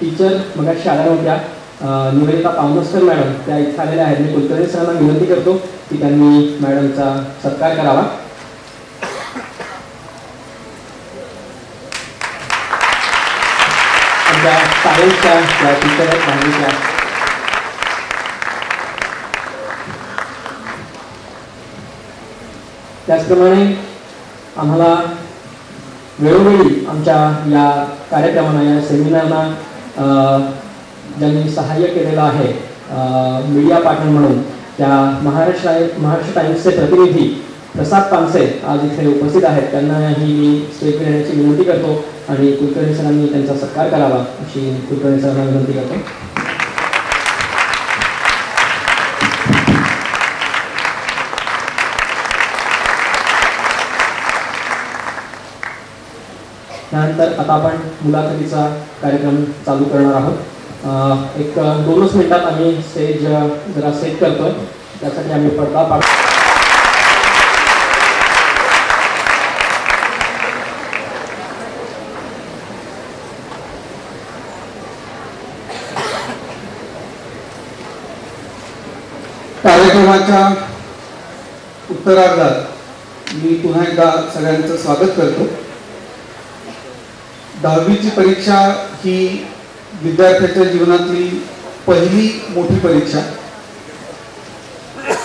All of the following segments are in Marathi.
टीचर मगाशी आल्या नव्हत्या, निवेदिता पावनस्कर मॅडम त्या इथे आलेल्या आहेत. मी कुलकर्णी सरांना विनंती करतो की त्यांनी मॅडमचा सत्कार करावा. आमच्या सायन्सच्या त्या टीचर आहेत दहावीच्या. त्याचप्रमाणे आम्हाला वेळोवेळी आमच्या या कार्यक्रमांना, या सेमिनारना ज्यांनी सहाय्य केलेलं आहे मीडिया पार्टनर म्हणून, त्या महाराष्ट्र टाइम्सचे प्रतिनिधी प्रसाद पानसे आज इथे उपस्थित आहेत. त्यांनाही मी स्टेजवर येण्याची विनंती करतो आणि कुलकर्णी सरांनी त्यांचा सत्कार करावा अशी कुलकर्णी सरांना विनंती करतो. त्यानंतर आता आपण मुलाखतीचा कार्यक्रम चालू करणार आहोत. एक 2 मिनिटात आम्ही स्टेज जरा सेट करतोय, त्यासाठी आम्ही पडदा पाडतो. कार्यक्रमाच्या उत्तरार्धात मी पुन्हा एकदा सगळ्यांचं स्वागत करतो. 10वीची परीक्षा ही विद्यार्थ्याच्या जीवनातली पहिली मोठी परीक्षा.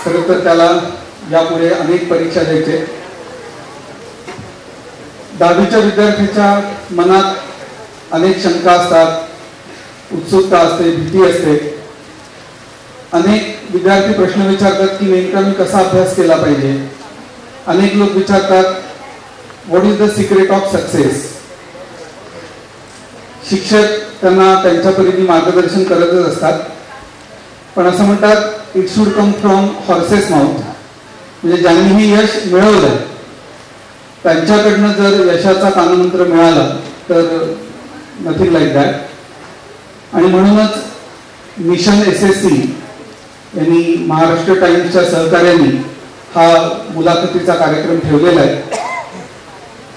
खरं तर त्याला यापुढे अनेक परीक्षा द्यायचे. 10वीच्या विद्यार्थ्याच्या मनात अनेक शंका असतात, उत्सुकता असते, भीती असते. अनेक विद्यार्थी प्रश्न विचारतात की नेमका मी कसा अभ्यास केला पाहिजे. अनेक लोक विचारतात what is the secret of success. शिक्षक त्यांना त्यांच्या परीने मार्गदर्शन करतच असतात, पण असं म्हणतात it should come from horses mouth. म्हणजे ज्यांनी यश मिळवलं त्यांच्याकडनं जर यशाचा कानमंत्र मिळाला तर नथिंग लाईक दॅट. आणि म्हणूनच मिशन SSC यांनी महाराष्ट्र टाइम्सच्या सहकार्याने हा मुलाखतीचा कार्यक्रम ठेवलेला आहे.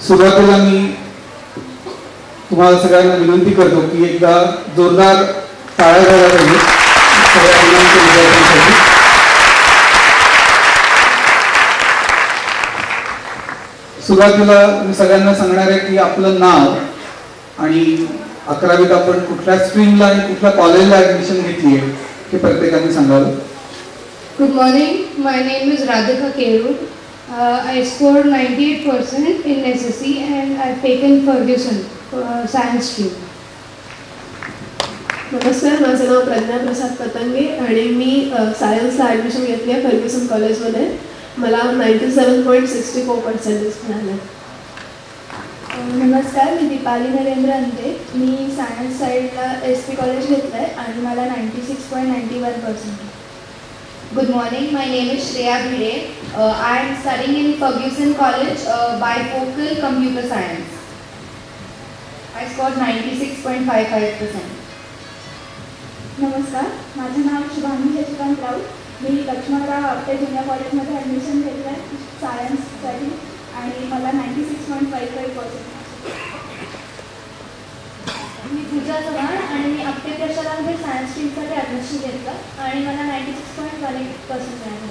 सुरुवातीला मी तुम्हाला सगळ्यांना विनंती करतो की एकदा जोरदार टाळ्या झाल्या पाहिजे सगळ्या विद्यार्थ्यांसाठी. सुरुवातीला मी सगळ्यांना सांगणार आहे की आपलं नाव आणि 11वीत आपण कुठल्या स्ट्रीमला आणि कुठल्या कॉलेजला ऍडमिशन घेतली आहे हे प्रत्येकाने सांगावं. Good morning, my name is Radhika केरू. I scored 98% in SSC and I've taken Ferguson science stream. नमस्कार, माझं नाव प्रज्ञा प्रसाद पतंगे आणि मी सायन्सला ॲडमिशन घेतली आहे फर्ग्युसन कॉलेजमध्ये. मला 97.64% मिळाले. नमस्कार, मी दीपाली नरेंद्र अंते. मी सायन्स साईडला SP कॉलेज घेतलं आहे आणि मला 96.91%. Good morning, my name is Shreya Bhide. I am studying in Ferguson College, bifocal computer science. I scored 96.55%. नमस्कार, माझं नाव शुभांगी शशिकांत राऊत. मी लक्ष्मणराव आपटे ज्युनियर कॉलेजमध्ये ॲडमिशन घेतलं आहे सायन्ससाठी आणि मला 96.55%. मी पूजा चव्हाण आणि मी आपटे प्रशालामध्ये सायन्स स्ट्रीमसाठी ॲडमिशन घेतलं आणि मला 96.18% मिळाले.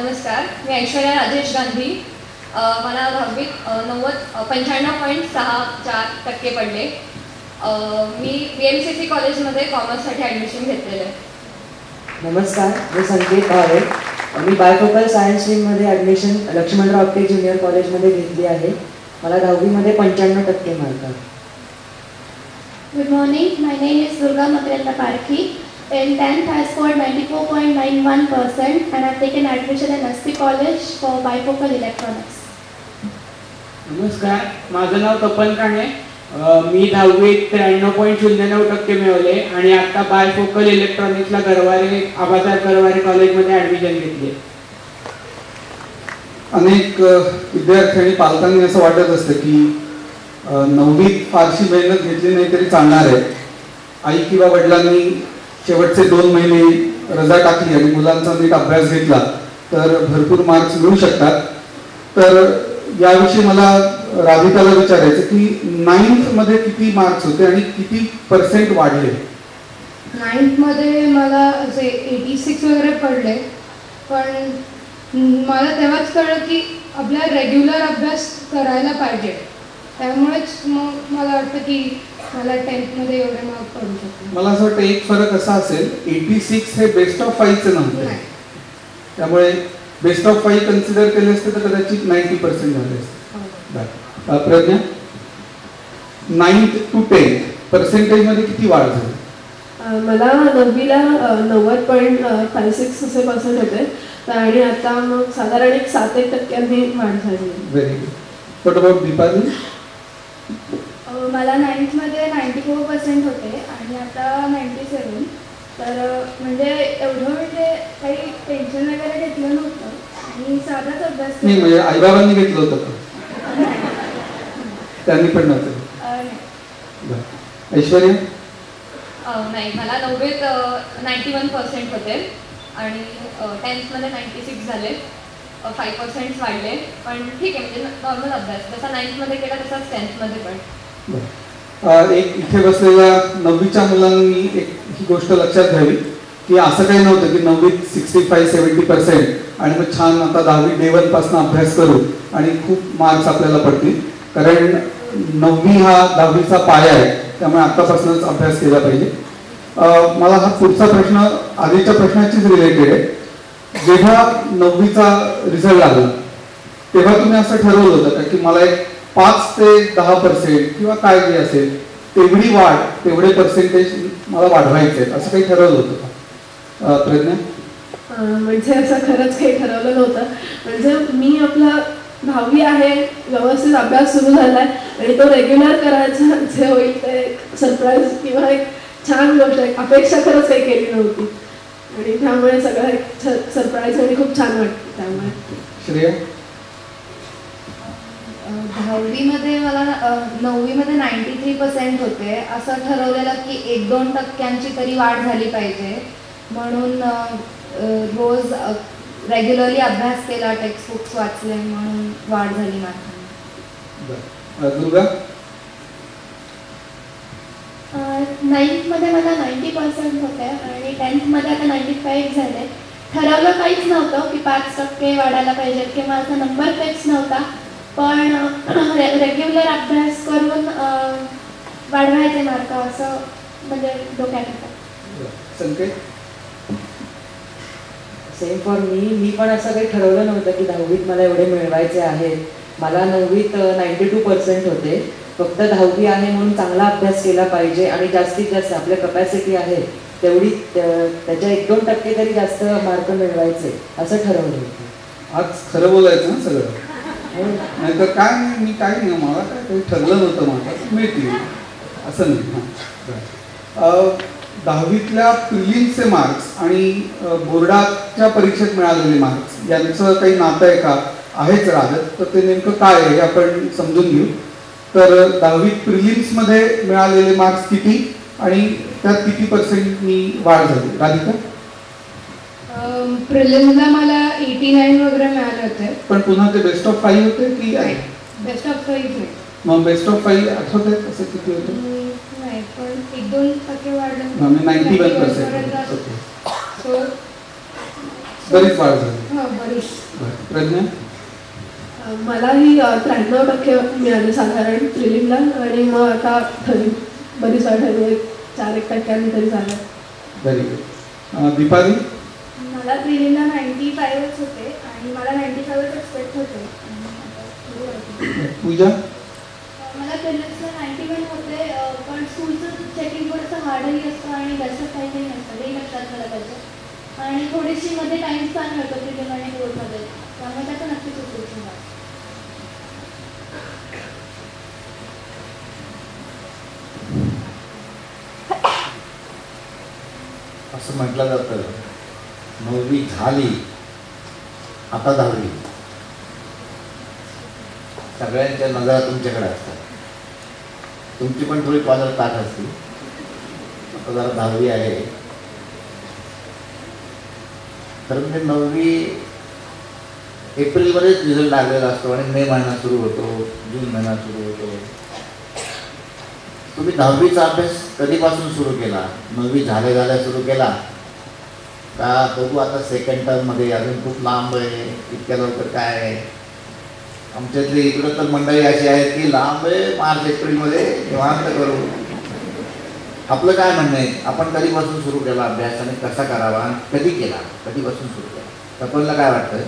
नमस्कार, मी ऐश्वर्या राजेश गांधी. मला 10वीत 95.64% पडले. मी BMCC कॉलेजमध्ये कॉमर्ससाठी ॲडमिशन घेतलेलं आहे. नमस्कार, मी संकेत भावे. मी बायफोकल सायन्स स्ट्रीममध्ये ॲडमिशन लक्ष्मणराव आपटे ज्युनियर कॉलेजमध्ये घेतली आहे. मला 10वीमध्ये 95% मार्क आहेत. Good morning, my name is Durga Makrendra Parkhi. In 10th, I scored 94.91% and I've taken admission in SP College for bifocal electronics. नमस्कार, माझं नाव तपन काणे. मी 10वीत 93.09% मिळवले आणि आता बायफोकल इलेक्ट्रॉनिक्सला आबासाहेब गरवारे कॉलेजमध्ये ॲडमिशन घेतली. अनेक विद्यार्थी आणि पालकांनी असं वाटत असतं की 9वीत फारशी मेहनत घेतली नाही तरी चालणार आहे. आई किंवा वडिलांनी शेवटचे 2 महिने रजा टाकली आणि मुलांचा नीट अभ्यास घेतला तर भरपूर मार्क्स मिळू शकतात. तर याविषयी मला राधिकाला विचारायचं की 9th मध्ये किती मार्क्स होते आणि किती % वाढले? 9th मध्ये मला असे 86 वगैरे पडले, पण मला तेव्हाच कळलं की आपला रेग्युलर अभ्यास करायला पाहिजे. त्यामुळेच मग मला वाटतं की मला 10th मध्ये एवढे मार्क पडू शकतो. मला असं वाटतं एक फरक असा असेल, 86 हे बेस्ट ऑफ 5चं नव्हतं, त्यामुळे बेस्ट ऑफ 5 कन्सिडर केले असते तर कदाचित 90% झाले असते. प्रज्ञा, 9th to 10th मध्ये किती वाढ झाली? मला 9वीला 90.56 असे पर्सेंट होते आणि आता मग साधारण 7% वाढ झाली. Very good. What about Deepali? मला 9th मध्ये 94% होते आणि आता 97. तर म्हणजे एवढं म्हणजे काही टेन्शन वगैरे घेतलं नव्हतं आणि साधाच अभ्यास नाही, म्हणजे आईबाबांनी घेतलं होतं का? त्यांनी पण नव्हतं. ऐश्वर्या? नाही, मला 9वीत 91% होते आणि 10th मध्ये 96 झाले, 5% वाढले. पण ठीक आहे, म्हणजे नॉर्मल अभ्यास जसा 9th मध्ये केला तसाच 10th मध्ये पण. एक इथे बसलेल्या 9वीच्या मुलांनी ही गोष्ट लक्षात घ्यावी की असं काही नव्हतं की 9वीत 65-70% आणि मग छान आता 10वी day 1 पासून अभ्यास करू आणि खूप मार्क्स आपल्याला पडतील. कारण 9वी हा 10वीचा पाया आहे, त्यामुळे आत्तापासूनच अभ्यास केला पाहिजे. मला हा पुढचा प्रश्न आधीच्या प्रश्नाचीच रिलेटेड आहे. जेव्हा 9वीचा रिझल्ट लागला तेव्हा तुम्ही असं ठरवलं होतं का की मला एक 5 ते 10% किंवा काय जे असेल तेवढी वाढ, तेवढे पर्सेंटेज मला वाढवायचे असं काही ठरवलं होतं का? प्रज्ञा? म्हणजे असं खरंच काही ठरवलं नव्हतं. म्हणजे मी आपला 10वी आहे, व्यवस्थित अभ्यास सुरू झालाय आणि तो रेग्युलर करायचा जे होईल ते सरप्राईज किंवा एक छान गोष्ट आहे, अपेक्षा खरंच काही केली नव्हती आणि त्यामुळे सगळं एक सरप्राईज आणि खूप छान वाटतं. त्यामुळे श्रेया? 10वीमध्ये मला 9वीमध्ये 93% होते. असं ठरवलेलं की 1-2% तरी वाढ झाली पाहिजे म्हणून रोज रेग्युलरली अभ्यास केला, टेक्स्टबुक्स वाचले म्हणून वाढ झाली माझी. दुर्गा? 9th मध्ये मला 90% होते आणि 10th मध्ये आता 95 झाले. ठरवलं काहीच नव्हतं की 5% वाढायला पाहिजे किंवा असा नंबर फिक्स नव्हता, पण रेग्युलर अभ्यास करून वाढवायचे मार्क असं म्हणजे डोक्यात होतं. संकेत? सेम फॉर मी पण असं काही ठरवलं नव्हतं की 10वीत मला एवढे मिळवायचे आहेत. मला 9वीत 92% होते. फक्त 10वी आहे म्हणून चांगला अभ्यास केला पाहिजे आणि जास्तीत जास्त आपल्या कपॅसिटी आहे तेवढी त्याच्या 1-2% तरी जास्त मार्क मिळवायचे असं ठरवलं होतं. आज खरं बोलायचं ना सगळं, नाही तर काय नाही, मी काय नाही, मला काय काही ठरलं नव्हतं, माझं मिळतील असं नाही. हां, 10वीतल्या प्रिलिम्सचे मार्क्स आणि बोर्डाच्या परीक्षेत मिळालेले मार्क्स यांचं काही नातं आहे का? आहेच राहत, तर ते नेमकं काय आहे हे आपण समजून घेऊ. तर 10वीत प्रिलिम्समध्ये मिळालेले मार्क्स किती आणि त्यात किती पर्सेंटनी वाढ झाली? राधिका? प्रिलिम्सला मला 89 वगैरे मिळाले होते. पण पुन्हा ते बेस्ट ऑफ 5 होते की बेस्ट ऑफ 5 नाही? मग बेस्ट ऑफ 5 आठवत आहेत असं किती होतं? नाही, पण 1-2% वाढलं. 91%. बरीच वाढ झाली. हां, बरीच. प्रज्ञा? मलाही 93% मिळाले साधारण प्रिलिमला आणि मग आता तरी बरीच वाढ झाली, 4-1% तरी झालं. Very good. दीपाली? मला प्रिलिमला 95च होते आणि मला 95च एक्सपेक्ट होते. पूजा? मला प्रिलिम्सला 91 होते, पण स्कूलचं चेकिंग थोडंसं हार्डही असतं आणि जास्त काही नसतं, हे लक्षात आलं पाहिजे. आणि थोडीशी मध्ये टाइम स्पॅन मिळतो प्रिलिम आणि बोर्डमध्ये, त्यामुळे त्याचं नक्कीच उपयोग होणार. असं म्हटलं जातं 9वी झाली आता 10वी. सगळ्यांच्या नजरा तुमच्याकडे असतात, तुमची पण थोडी पाजर ताट असते. आता जरा 10वी आहे तर म्हणजे 9वी एप्रिलमध्येच रिझल्ट लागलेला असतो आणि मे महिना सुरू होतो, जून महिना सुरू होतो. तुम्ही 10वीचा अभ्यास कधीपासून सुरू केला? 9वी झाल्या सुरू केला का बघू आता सेकंड टर्ममध्ये अजून खूप लांब आहे, इतक्या लवकर काय आहे? आमच्यातली इकडं तर मंडळी अशी आहेत की लांब आहे, मार्च एप्रिलमध्ये निवांत करू. आपलं काय म्हणणं आहे? आपण कधीपासून सुरू केला अभ्यास आणि कसा करावा आणि कधी केला, कधीपासून सुरू केला? तपनला काय वाटतं?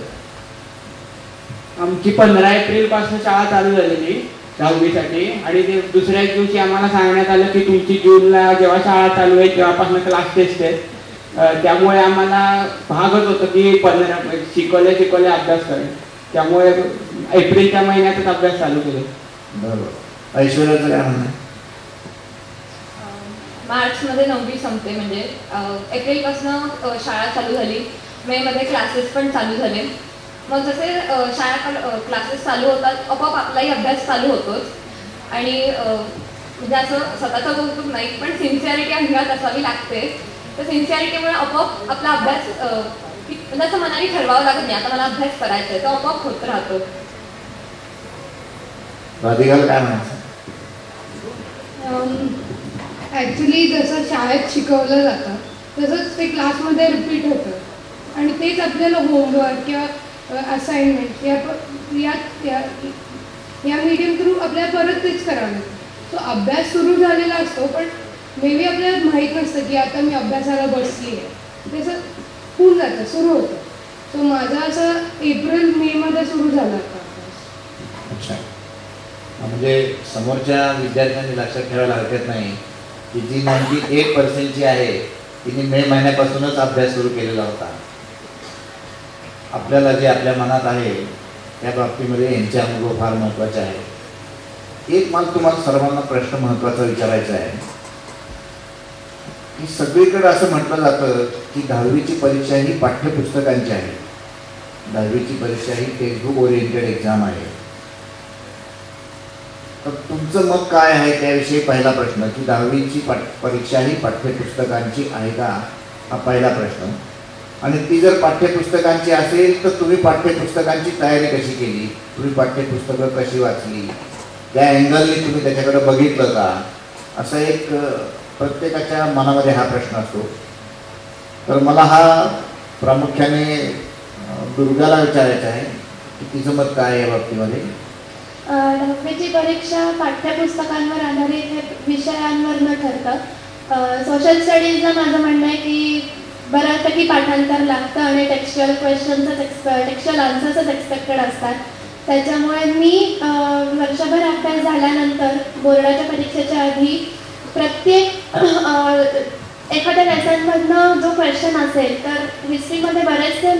आमची 15 एप्रिलपासून शाळा चालू झालेली 10वीसाठी आणि ते दुसऱ्याच दिवशी आम्हाला सांगण्यात आलं की तुमची जूनला जेव्हा शाळा चालू आहे तेव्हापासून क्लास टेस्ट आहे. त्यामुळे आम्हाला भागच होतं की 15 शिकवले अभ्यास करेल. त्यामुळे एप्रिलच्या महिन्यातच अभ्यास चालू केले. बरोबर. ऐश्वर्याचं काय म्हणणं? मार्चमध्ये 9वी संपते, म्हणजे एप्रिलपासून शाळा चालू झाली, मेमध्ये क्लासेस पण चालू झाले. मग जसे शाळा क्लासेस चालू होतात आपोआप आपलाही अभ्यास चालू होतोच. आणि म्हणजे असं स्वतःचं कौतुक नाही पण सिन्सिअरिटी अंगात असावी लागते. तर सिन्सिअरिटीमुळे आपोआप आपला अभ्यास म्हणजे असं मनाने ठरवावं लागत नाही आता मला अभ्यास करायचा आहे, तो आपोआप होत राहतो. राधिकाला काय म्हणायचं? ॲक्च्युली जसं शाळेत शिकवलं जातं तसंच ते क्लासमध्ये रिपीट होतं आणि तेच आपल्याला होमवर्क किंवा असाइनमेंट या मीडियम थ्रू आपल्याला परत तेच करावं लागतं. सो अभ्यास सुरू झालेला असतो पण मे बी आपल्याला माहीत नसतं की आता मी अभ्यासाला बसली आहे, तसं होऊन जातं, सुरू होतं. सो माझं असं एप्रिल मेमध्ये सुरू झालं होता अभ्यास. अच्छा, म्हणजे समोरच्या विद्यार्थ्यांनी लक्षात ठेवायला हरकत नाही की जी 98% आहे तिने मे महिन्यापासूनच अभ्यास सुरू केलेला होता. आपल्याला जे आपल्या मनात आहे त्या बाबतीमध्ये यांचे अनुभव फार महत्त्वाचे आहे. एक मला तुम्हाला सर्वांना प्रश्न महत्त्वाचा विचारायचा आहे की सगळीकडे असं म्हटलं जातं की 10वीची परीक्षा ही पाठ्यपुस्तकांची आहे, 10वीची परीक्षा ही टेक्स्टबुक ओरिएंटेड एक्झाम आहे. तर तुमचं मत काय आहे त्याविषयी पहिला प्रश्न की 10वीची परीक्षा ही पाठ्यपुस्तकांची आहे का, हा पहिला प्रश्न. आणि ती जर पाठ्यपुस्तकांची असेल तर तुम्ही पाठ्यपुस्तकांची तयारी कशी केली, तुम्ही पाठ्यपुस्तकं कशी वाचली, त्या अँगलने तुम्ही त्याच्याकडे बघितलं का, असं एक प्रत्येकाच्या मनामध्ये हा प्रश्न असतो. तर मला हा प्रामुख्याने दुर्गाला विचारायचा आहे की तिचं मत काय या बाबतीमध्ये. 10वीची परीक्षा पाठ्यपुस्तकांवर आधारित विषयांवर न ठरतं सोशल स्टडीजला माझं म्हणणं आहे की बऱ्यापैकी पाठांतर लागतं आणि टेक्स्च्युअल टेक्स्च्युअल आन्सर्सच एक्सपेक्टेड असतात. त्याच्यामुळे मी वर्षभर अभ्यास झाल्यानंतर बोर्डाच्या परीक्षेच्या आधी प्रत्येक एखाद्या लेसनमधनं जो क्वेश्चन असेल तर हिस्ट्रीमध्ये बरेचसे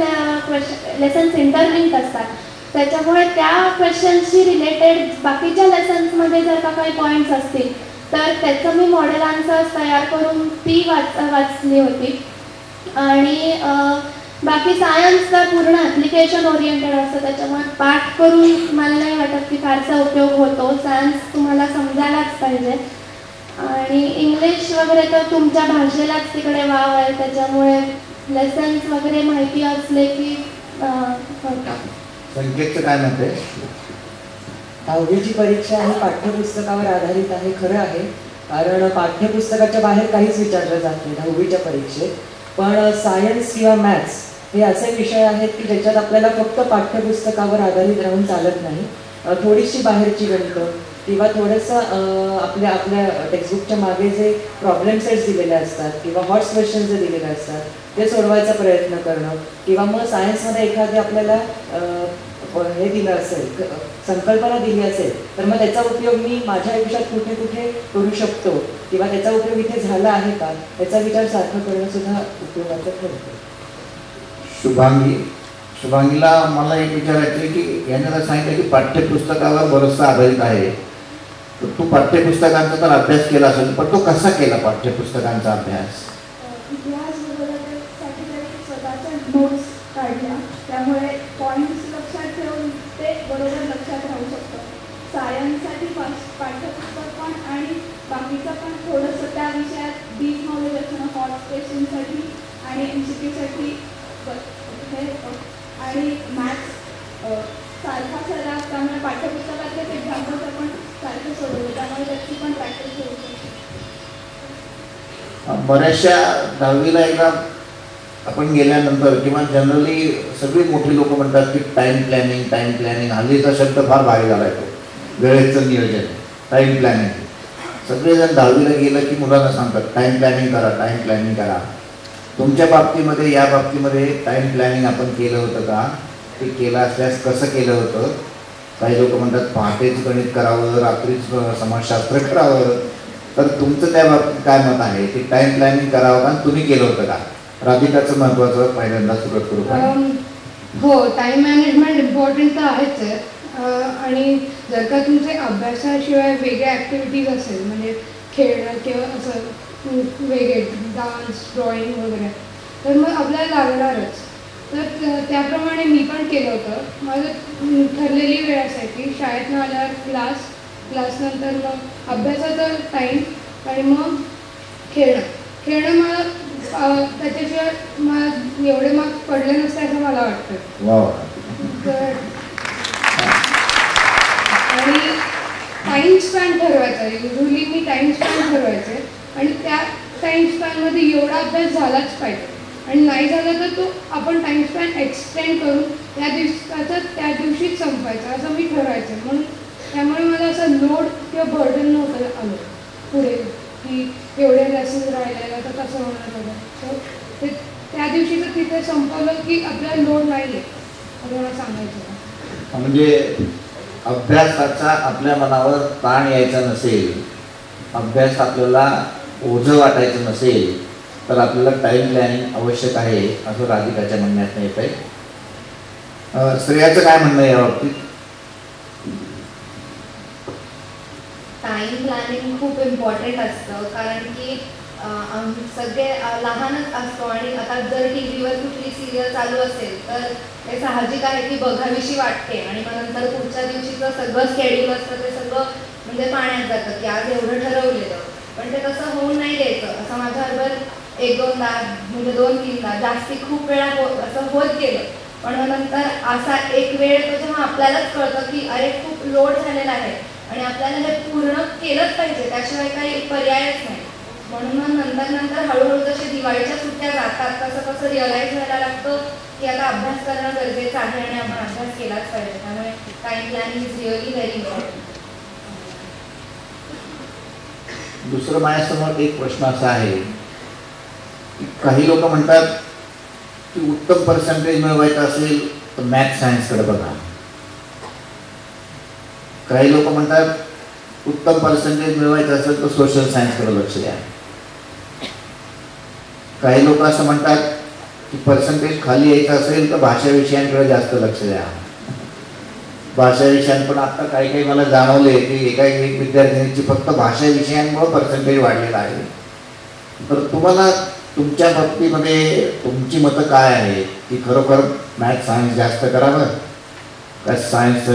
लेसन्स इंटरलिंक्ड असतात. त्याच्यामुळे त्या क्वेश्चनशी रिलेटेड बाकीच्या लेसन्समध्ये जर का काही पॉईंट्स असतील तर त्याचं मी मॉडेल आन्सर्स तयार करून ती वाचली होती. आणि बाकी सायन्स तर पूर्ण ॲप्लिकेशन ओरिएंटेड असतं त्याच्यामुळे पाठ करून मला नाही वाटत की फारसा उपयोग होतो. सायन्स तुम्हाला समजायलाच पाहिजे आणि इंग्लिश वगैरे तर तुमच्या भाषेलाच तिकडे वाव आहे त्याच्यामुळे लेसन्स वगैरे माहिती असले की होतं. संकेतचं काय म्हणते? 10वीची परीक्षा ही पाठ्यपुस्तकावर आधारित आहे, खरं आहे, कारण पाठ्यपुस्तकाच्या बाहेर काहीच विचारलं जात नाही 10वीच्या परीक्षेत. पण सायन्स किंवा मॅथ्स हे असे विषय आहेत की ज्याच्यात आपल्याला फक्त पाठ्यपुस्तकावर आधारित राहून चालत नाही. थोडीशी बाहेरची गणितं किंवा थोडंसं आपल्या टेक्स्टबुकच्या मागे जे प्रॉब्लेम सेट्स दिलेले असतात किंवा हॉट्स क्वेश्चन जे दिलेले असतात ते सोडवायचा प्रयत्न करणं किंवा मग सायन्समध्ये एखादी आपल्याला हे दिलं असेल, संकल्पना दिली असेल तर मग त्याचा उपयोग मी माझ्या आयुष्यात कुठे कुठे करू शकतो किंवा त्याचा उपयोग इथे झाला आहे का याचा विचार सारखं करणं सुद्धा उपयोगाचं ठरतं. शुभांगीला मला एक विचारायचं आहे की याने जर सांगितलं की पाठ्यपुस्तकावर बरंचसं आधारित आहे, तर तू पाठ्यपुस्तकांचा तर अभ्यास केला असेल पण तो कसा केला पाठ्यपुस्तकांचा अभ्यास? इतिहास बरोबरसाठी स्वतःच्या नोट्स काढल्या त्यामुळे पॉईंट्स लक्षात ठेवून ते बरोबर लक्षात राहू शकतं. सायन्ससाठी पाठ्यपुस्तक पण आणि बाकीचं पण थोडंसं त्या विषयात डीप नॉलेज असणं हॉट क्वेश्चनसाठी आणि MCQसाठी हे आणि मॅथ्स सारखा सराव, त्यामुळे पाठ्यपुस्तकातलेच एक्झाम्पल्स आपण सारखे सोडवले, त्यामुळे त्याची पण प्रॅक्टिस होऊ शकते. बऱ्याचशा 10वीला एकदा आपण गेल्यानंतर किंवा जनरली सगळी मोठी लोक म्हणतात की टाईम प्लॅनिंग हल्लीचा शब्द फार भारी झाला आहे. तो वेळेचं नियोजन, टाईम प्लॅनिंग. सगळेजण 10वीला गेलं की मुलांना सांगतात टाईम प्लॅनिंग करा. तुमच्या बाबतीमध्ये, या बाबतीमध्ये टाईम प्लॅनिंग आपण केलं होतं का? ते केलं असल्यास कसं केलं होतं? काही लोक म्हणतात पहाटेच गणित करावं, रात्रीच समाजशास्त्र करावं. तर तुमचं त्या बाबतीत काय मत आहे की टाईम प्लॅनिंग करावं का, तुम्ही केलं होतं का? राधिकाचं महत्त्वाचं पहिल्यांदा सुरुवात करू का? हो, टाईम मॅनेजमेंट इम्पॉर्टंट तर आहेच आहे. आणि जर का तुमचे अभ्यासाशिवाय वेगळ्या ॲक्टिव्हिटीज असेल, म्हणजे खेळणं किंवा असं वेगळे डान्स, ड्रॉइंग वगैरे, तर मग आपल्याला लागणारच. तर त्याप्रमाणे मी पण केलं होतं. माझं ठरलेली वेळ असायची, शाळेतनं आल्यावर क्लासनंतर मग अभ्यासाचा टाईम आणि मग खेळणं मला त्याच्याशिवाय मला एवढे मार्क्स पडले नसते असं मला वाटतं. तर आणि टाईम स्पॅन ठरवायचा. युजली मी टाईम स्पॅन ठरवायचे आणि त्या टाईम स्पॅनमध्ये एवढा अभ्यास झालाच पाहिजे, आणि नाही झाला तर तो आपण टाईम स्पॅन एक्सटेंड करून त्या दिवशीच संपवायचा असं मी ठरवायचं. म्हणून त्यामुळे मला असं लोड किंवा बर्डन नव्हतं आलं पुढे की एवढे लेसन राहिलेलं तर कसं होणार बघा. तर ते त्या दिवशीचं तिथे संपवलं की आपल्याला लोड नाही आहे असं मला सांगायचं. म्हणजे अभ्यासाचा आपल्या मनावर ताण यायचा नसेल, अभ्यास आपल्याला ओझं वाटायचं नसेल, तर आपल्याला टाईम प्लॅनिंग आवश्यक आहे असं राधिकाच्या म्हणण्यात येत आहे. श्रेयाचं काय म्हणणं आहे या बाबतीत? टाईम प्लॅनिंग खूप इम्पॉर्टंट असतं, कारण की आम्ही सगळे लहानच असतो आणि आता जर टी व्हीवर कुठली सिरियल चालू असेल तर हे साहजिक आहे की बघावीशी वाटते, आणि मग नंतर पुढच्या दिवशीचं सगळं शेड्यूल असतं ते सगळं म्हणजे पाण्यात जातं की आज एवढं ठरवलेलं, पण ते तसं होऊन नाही द्यायचं. असं माझ्याबरोबर 1-2दा म्हणजे 2-3दा जास्ती खूप वेळा असं होत गेलं, पण नंतर असा एक वेळ येतो जेव्हा आपल्यालाच कळतं की अरे खूप लोड झालेला आहे आणि आपल्याला हे पूर्ण केलंच पाहिजे, त्याशिवाय काही पर्यायच नाही. म्हणून नंतर हळूहळू जसे दिवाळीच्या सुट्ट्या जातात तसं रिअलाईज व्हायला लागतं की आता अभ्यास करणं गरजेचं आहे आणि आपण अभ्यास केलाच पाहिजे. त्यामुळे time planning is really very important. दुसरं माझ्यासमोर एक प्रश्न असा आहे की काही लोक म्हणतात की उत्तम पर्सेंटेज मिळवायचं असेल तर मॅथ सायन्सकडे बघा. काही लोक म्हणतात उत्तम पर्सेंटेज मिळवायचं असेल तर सोशल सायन्सकडे लक्ष द्या. काही लोक असं म्हणतात की पर्सेंटेज खाली यायचं असेल तर भाषा विषयांकडे जास्त लक्ष द्या. भाषा विषयां पण आता काही मला जाणवले की एक विद्यार्थिनीची फक्त भाषा विषयांमुळे पर्सेंटेज वाढलेला आहे. तर तुम्हाला तुमच्या बाबतीमध्ये तुमची मतं काय आहे की खरोखर मॅथ सायन्स जास्त करावं का सायन्स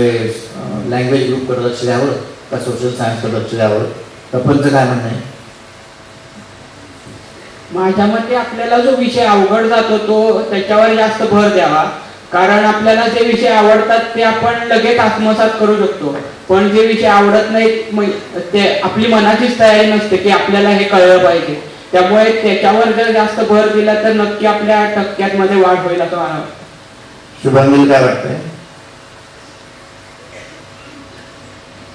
लँग्वेज ग्रुपकडे लक्ष द्यावं का सोशल सायन्सकडे लक्ष द्यावं? तपनचं काय म्हणणं आहे? माझ्या मते आपल्याला जो विषय अवघड जातो तो त्याच्यावर जास्त भर द्यावा, कारण आपल्याला जे विषय आवडतात ते आपण लगेच आत्मसात करू शकतो, पण जे विषय आवडत नाहीत ते आपली मनाचीच तयारी नसते की आपल्याला हे कळलं पाहिजे. त्यामुळे त्याच्यावर जर जास्त भर दिला तर नक्की आपल्या टक्क्यांमध्ये वाढ होईल असं मला वाटतं. शुभांगी काय वाटतंय?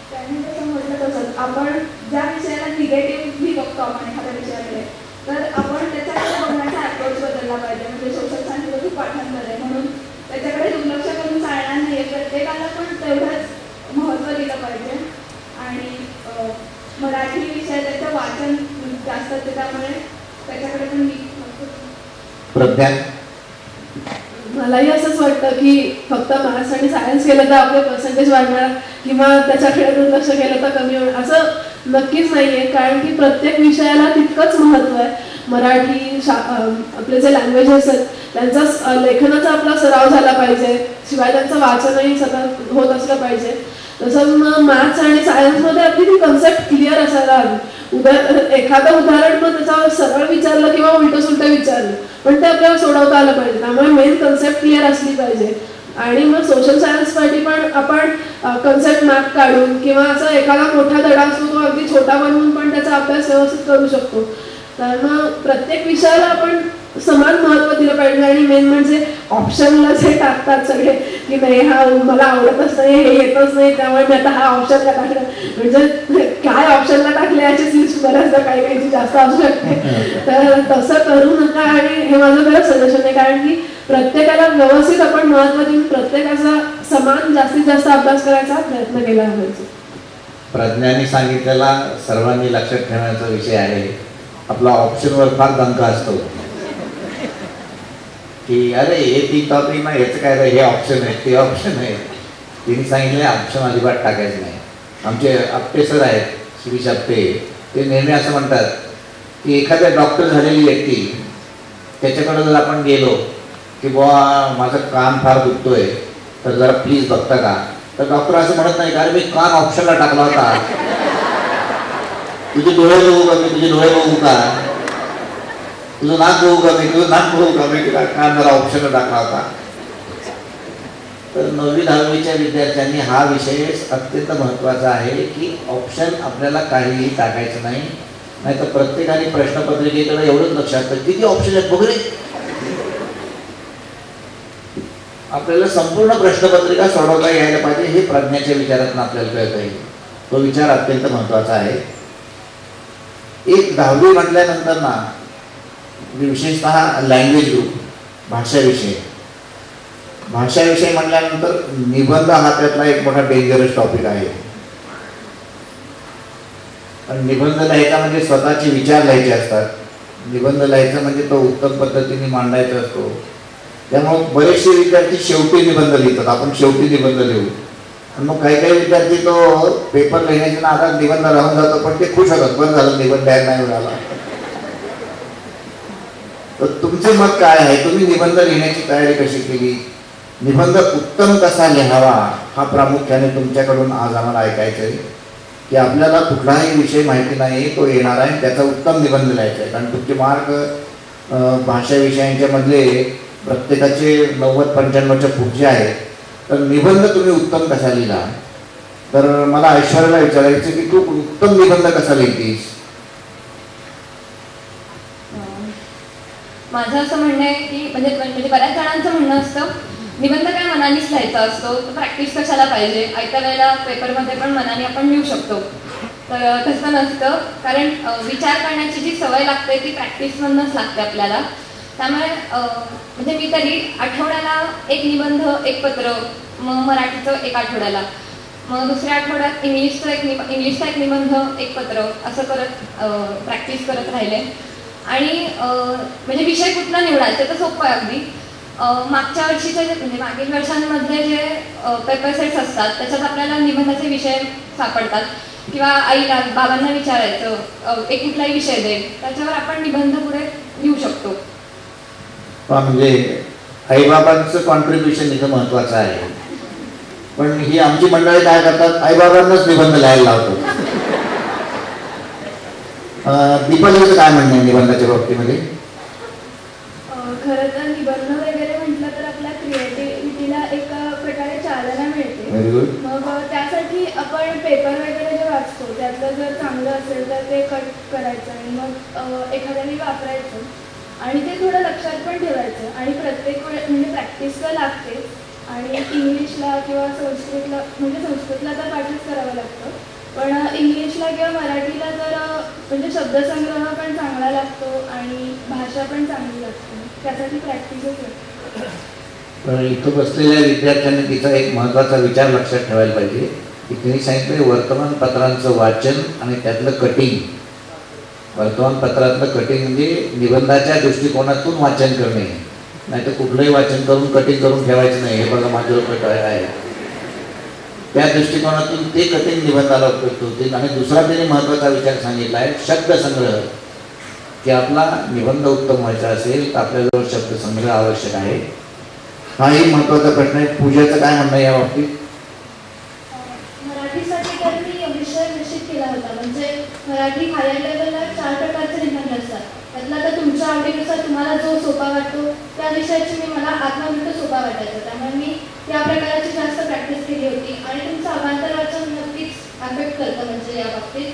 त्यांनी जसं म्हटलं तसंच आपण ज्या विषयाला निगेटिव्हली बघतो आपण एखाद्या विषयाकडे, तर आपण त्याच्याकडे बघण्याचा अप्रोच बदलला पाहिजे. म्हणजे सोशल सायन्सला खूप पाठांतर आहे म्हणून त्याच्याकडे दुर्लक्ष करून चालणार नाही. प्रत्येकाला पण तेवढंच महत्त्व दिलं पाहिजे. आणि मराठी विषय त्याचं वाचन जास्त असते त्यामुळे त्याच्याकडे पण प्रज्ञा. मलाही असंच वाटतं की फक्त मॅथ्स आणि सायन्स केलं तर आपले पर्सेंटेज वाढणार किंवा त्याच्याकडे दुर्लक्ष केलं तर कमी होणार असं नक्कीच नाही आहे. कारण की प्रत्येक विषयाला तितकंच महत्त्व आहे. मराठी आपले जे लँग्वेजेस आहेत त्यांचा लेखनाचा आपला सराव झाला पाहिजे, शिवाय त्यांचं वाचनही सतत होत असलं पाहिजे. तसंच मग मॅथ्स आणि सायन्समध्ये आपली ती कन्सेप्ट क्लिअर असायला हवी. एखादं उदाहरण मग त्याच्यावर सरळ विचारलं किंवा उलटं सुलटं विचारलं पण ते आपल्याला सोडवता आलं पाहिजे. त्यामुळे मेन कन्सेप्ट क्लिअर असली पाहिजे. आणि मग सोशल सायन्ससाठी पण आपण कन्सेप्ट मॅप काढून किंवा असं एखादा मोठा धडा असतो तो अगदी छोटा बनवून पण त्याचा अभ्यास व्यवस्थित करू शकतो. तर मग प्रत्येक विषयाला आपण समान महत्त्व दिलं पाहिजे. आणि मेन म्हणजे ऑप्शनला जे टाकतात सगळे की नाही हा मला आवडतच नाही, हे येतच नाही, त्यामुळे मी आता हा ऑप्शनला टाकलं, म्हणजे काय ऑप्शनला टाकले याचीच लिस्ट बऱ्याचदा काही काहीची जास्त असू शकते. तर तसं करू नका. आणि हे माझं खरंच सजेशन आहे, कारण की प्रत्येकाला व्यवस्थित आपण महत्त्व देऊन प्रत्येकाचा समान जास्तीत जास्त अभ्यास करायचा प्रयत्न केला पाहिजे. प्रज्ञाने सांगितलेला सर्वांनी लक्षात ठेवण्याचा विषय आहे. आपला ऑप्शनवर फार दंका असतो की अरे हे 3 टॉपिक नाही, याचं काय रे, हे ऑप्शन आहे ते ऑप्शन आहे. तिने सांगितले ऑप्शन अजिबात टाकायचं नाही. आमचे आपटे सर आहेत, शिरीष आपटे, ते नेहमी असं म्हणतात की एखाद्या डॉक्टर झालेली व्यक्ती त्याच्याकडे जर आपण गेलो की बुवा माझं कान फार दुखतोय तर जरा प्लीज बघता का, तर डॉक्टर असं म्हणत नाही कारण मी कान ऑप्शनला टाकला होता, तुझे डोळे बघू का मी, तुझे डोळे बघू का, तुझं नाक बघू का मी, तुझं नाक बघू का मी, तुला कान जरा ऑप्शनला टाकला होता. तर 9वी 10वीच्या विद्यार्थ्यांनी हा विषय अत्यंत महत्त्वाचा आहे की ऑप्शन आपल्याला काहीही टाकायचं नाही, नाही तर प्रत्येकाने प्रश्नपत्रिकेकडे एवढंच लक्षात ठेवा किती ऑप्शन आहेत बघ रे. आपल्याला संपूर्ण प्रश्नपत्रिका सोडवता यायला पाहिजे, हे प्रज्ञाच्या विचारातून आपल्याला कळत आहे. तो विचार अत्यंत महत्त्वाचा आहे. एक 10वी म्हटल्यानंतर ना विशेषतः लँग्वेज ग्रुप, भाषा विषय म्हटल्यानंतर निबंध हा त्यातला एक मोठा डेंजरस टॉपिक आहे. निबंध लिहायचा म्हणजे स्वतःचे विचार लिहायचे असतात. निबंध लिहायचा म्हणजे तो उत्तम पद्धतीने मांडायचा असतो. त्यामुळे बरेचसे विद्यार्थी शेवटी निबंध लिहितात, आपण शेवटी निबंध लिहू. आणि मग काही विद्यार्थी तो पेपर लिहिण्याच्या नादात निबंध राहून जातो, पण ते खुश होतात, बरं झालं निबंध नाही मिळाला. तर तुमचे मत काय आहे, तुम्ही निबंध लिहिण्याची तयारी कशी केली, निबंध उत्तम कसा लिहावा हा प्रामुख्याने तुमच्याकडून आज आम्हाला ऐकायचं आहे. की आपल्याला कुठलाही विषय माहिती नाही, तो येणार आहे, त्याचा उत्तम निबंध लिहायचा आहे. कारण तुमचे मार्क भाषा विषयांच्या मधले प्रत्येकाचे 90-95च्या पुढचे आहेत. तर निबंध तुम्ही उत्तम कसा लिहिला, तर मला ऐश्वर्याला विचारायचं की तू उत्तम निबंध कसा लिहितीस. माझं असं म्हणणं आहे की म्हणजे बऱ्याच जणांचं म्हणणं असतं निबंध काय मनानेच लिहायचा असतो, तर प्रॅक्टिस कशाला पाहिजे, ऐका वेळेला पेपरमध्ये पण मनाने आपण लिहू शकतो. तर तसं नसतं, कारण विचार करण्याची जी सवय लागते ती प्रॅक्टिसमधूनच लागते आपल्याला. त्यामुळे म्हणजे मी तरी आठवड्याला एक निबंध, एक पत्र, मग मराठीचं एक आठवड्याला, मग दुसऱ्या आठवड्यात इंग्लिशचा एक निबंध, एक पत्र, असं करत प्रॅक्टिस करत राहिले. आणि म्हणजे विषय कुठला निवडायचा तर सोपं आहे अगदी. मागच्या वर्षीचे म्हणजे मागील वर्षांमधले जे पेपर सेट्स असतात त्याच्यात आपल्याला निबंधाचे विषय सापडतात, किंवा आईला बाबांना विचारायचं एक कुठलाही विषय दे, त्याच्यावर आपण निबंध पुढे लिहू शकतो. म्हणजे आईबाबांचं कॉन्ट्रीब्युशन इथं महत्वाचं आहे. पण ही आमची मंडळी काय करतात, आईबाबांनाच निबंध लिहायला लावतो. दीपालीचं काय म्हणणं आहे निबंधाच्या बाबतीमध्ये. खरं तर निबंध वगैरे म्हटलं तर आपल्या क्रिएटिव्हिटीला एक प्रकारे चालना मिळते. Very good. मग त्यासाठी आपण पेपर वगैरे जे वाचतो त्यातलं जर चांगलं असेल तर ते कट करायचं आणि मग एखाद्याने वापरायचं आणि ते थोडं लक्षात पण ठेवायचं. आणि प्रत्येक वेळ म्हणजे प्रॅक्टिस तर लागते. आणि इंग्लिशला किंवा संस्कृतला म्हणजे संस्कृतला तर पाठच करावं लागतं, पण इंग्लिशला किंवा मराठीला तर म्हणजे शब्दसंग्रह पण चांगला लागतो आणि भाषा पण चांगली लागते. त्यासाठी प्रॅक्टिसच होते. पण इथं बसलेल्या विद्यार्थ्यांनी तिचा एक महत्त्वाचा विचार लक्षात ठेवायला पाहिजे की त्यांनी सांगितलं वर्तमानपत्रांचं वाचन आणि त्यातलं कटिंग. वर्तमानपत्रातलं कटिंग म्हणजे निबंधाच्या दृष्टिकोनातून वाचन करणे, नाही तर कुठलंही वाचन करून कटिंग करून ठेवायचं नाही. हे बघा माझं डोकं आहे. त्या दृष्टिकोनातून ते कटिंग निबंधाला उपयुक्त होतील. आणि दुसरा त्याने महत्त्वाचा विचार सांगितला आहे शब्दसंग्रह, की आपला निबंध उत्तम व्हायचा असेल तर आपल्याजवळ शब्दसंग्रह आवश्यक आहे. हाही महत्त्वाचा प्रश्न आहे. पूजाचं काय म्हणणं या बाबतीत. मराठीसाठी तर मी विषय निश्चित केला होता, म्हणजे मराठी हायर लेवलला 4 प्रकारचे निबंध असतात. त्यातला तर तुमच्या आवडीनुसार तुम्हाला जो सोपा वाटतो त्या विषयाची मला आत्मवृत्त सोपा वाटायचा, त्यामुळे मी त्या त्या प्रकाराची जास्त प्रॅक्टिस केली होती आणि तुमचं अवांतर वाचन नक्कीच अफेक्ट करतं म्हणजे या बाबतीत.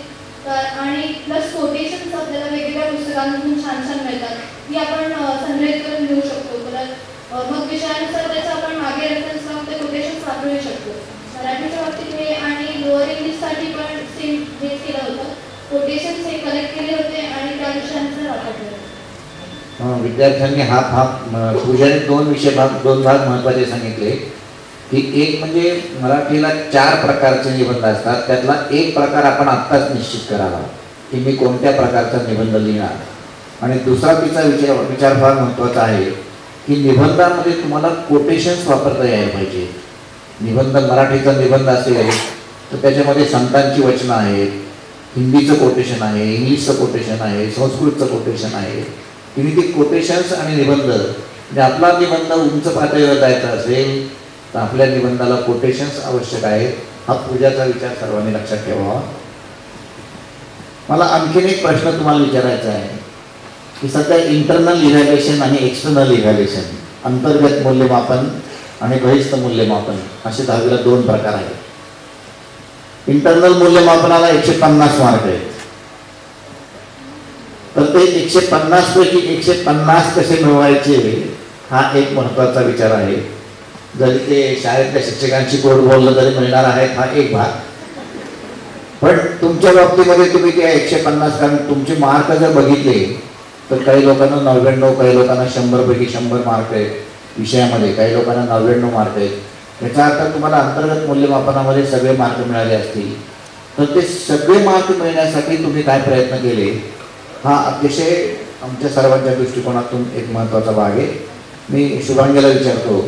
तर आणि प्लस कोटेशन्स आपल्याला वेगवेगळ्या पुस्तकांमधून छान छान मिळतात, ती आपण संग्रहित करून घेऊ शकतो. तर मग विषयानुसार त्याचं आपण मागे रेफरन्स लावून ते कोटेशन्स वापरू शकतो. मराठीच्या बाबतीत हे आणि लोअर इंग्लिशसाठी पण सेम हेच केलं होतं. कोटेशन्स हे कलेक्ट केले होते आणि त्या विषयांचा वापर केला. विद्यार्थ्यांनी हा भाग पूजाने दोन भाग महत्त्वाचे सांगितले की एक म्हणजे मराठीला 4 प्रकारचे निबंध असतात, त्यातला एक प्रकार आपण आत्ताच निश्चित करावा की मी कोणत्या प्रकारचा निबंध लिहिणार. आणि दुसरा तिचा विचार फार महत्त्वाचा आहे की निबंधामध्ये तुम्हाला कोटेशन्स वापरता यायला पाहिजे. निबंध मराठीचा निबंध असेल तर त्याच्यामध्ये संतांची वचनं आहेत, हिंदीचं कोटेशन आहे, इंग्लिशचं कोटेशन आहे, संस्कृतचं कोटेशन आहे. तुम्ही ती कोटेशन्स आणि निबंध म्हणजे आपला निबंध उंच पातळीवर जायचा असेल तर आपल्या निबंधाला कोटेशन्स आवश्यक आहेत. हा पूजाचा विचार सर्वांनी लक्षात ठेवावा. मला आणखीन एक प्रश्न तुम्हाला विचारायचा आहे की सध्या इंटरनल इव्हॅल्युएशन आणि एक्सटर्नल इव्हॅल्युएशन, अंतर्गत मूल्यमापन आणि बहिस्थ मूल्यमापन असे 10वीला 2 प्रकार आहेत. इंटरनल मूल्यमापनाला 150 मार्क आहेत. तर ते 150 पैकी 150 कसे मिळवायचे हा एक महत्त्वाचा विचार आहे. जरी ते शाळेतल्या शिक्षकांशी गोड बोललं तरी मिळणार आहेत हा एक भाग. पण तुमच्या बाबतीमध्ये तुम्ही त्या 150, कारण तुमचे मार्क जर बघितले तर काही लोकांना 99, काही लोकांना 100 पैकी 100 मार्क आहेत विषयामध्ये, काही लोकांना 99 मार्क आहेत. याचा अर्थ तुम्हाला अंतर्गत मूल्यमापनामध्ये सगळे मार्क मिळाले असतील. तर ते सगळे मार्क मिळण्यासाठी तुम्ही काय प्रयत्न केले हा अतिशय आमच्या सर्वांच्या दृष्टिकोनातून एक महत्त्वाचा भाग आहे. मी शुभांगीला विचारतो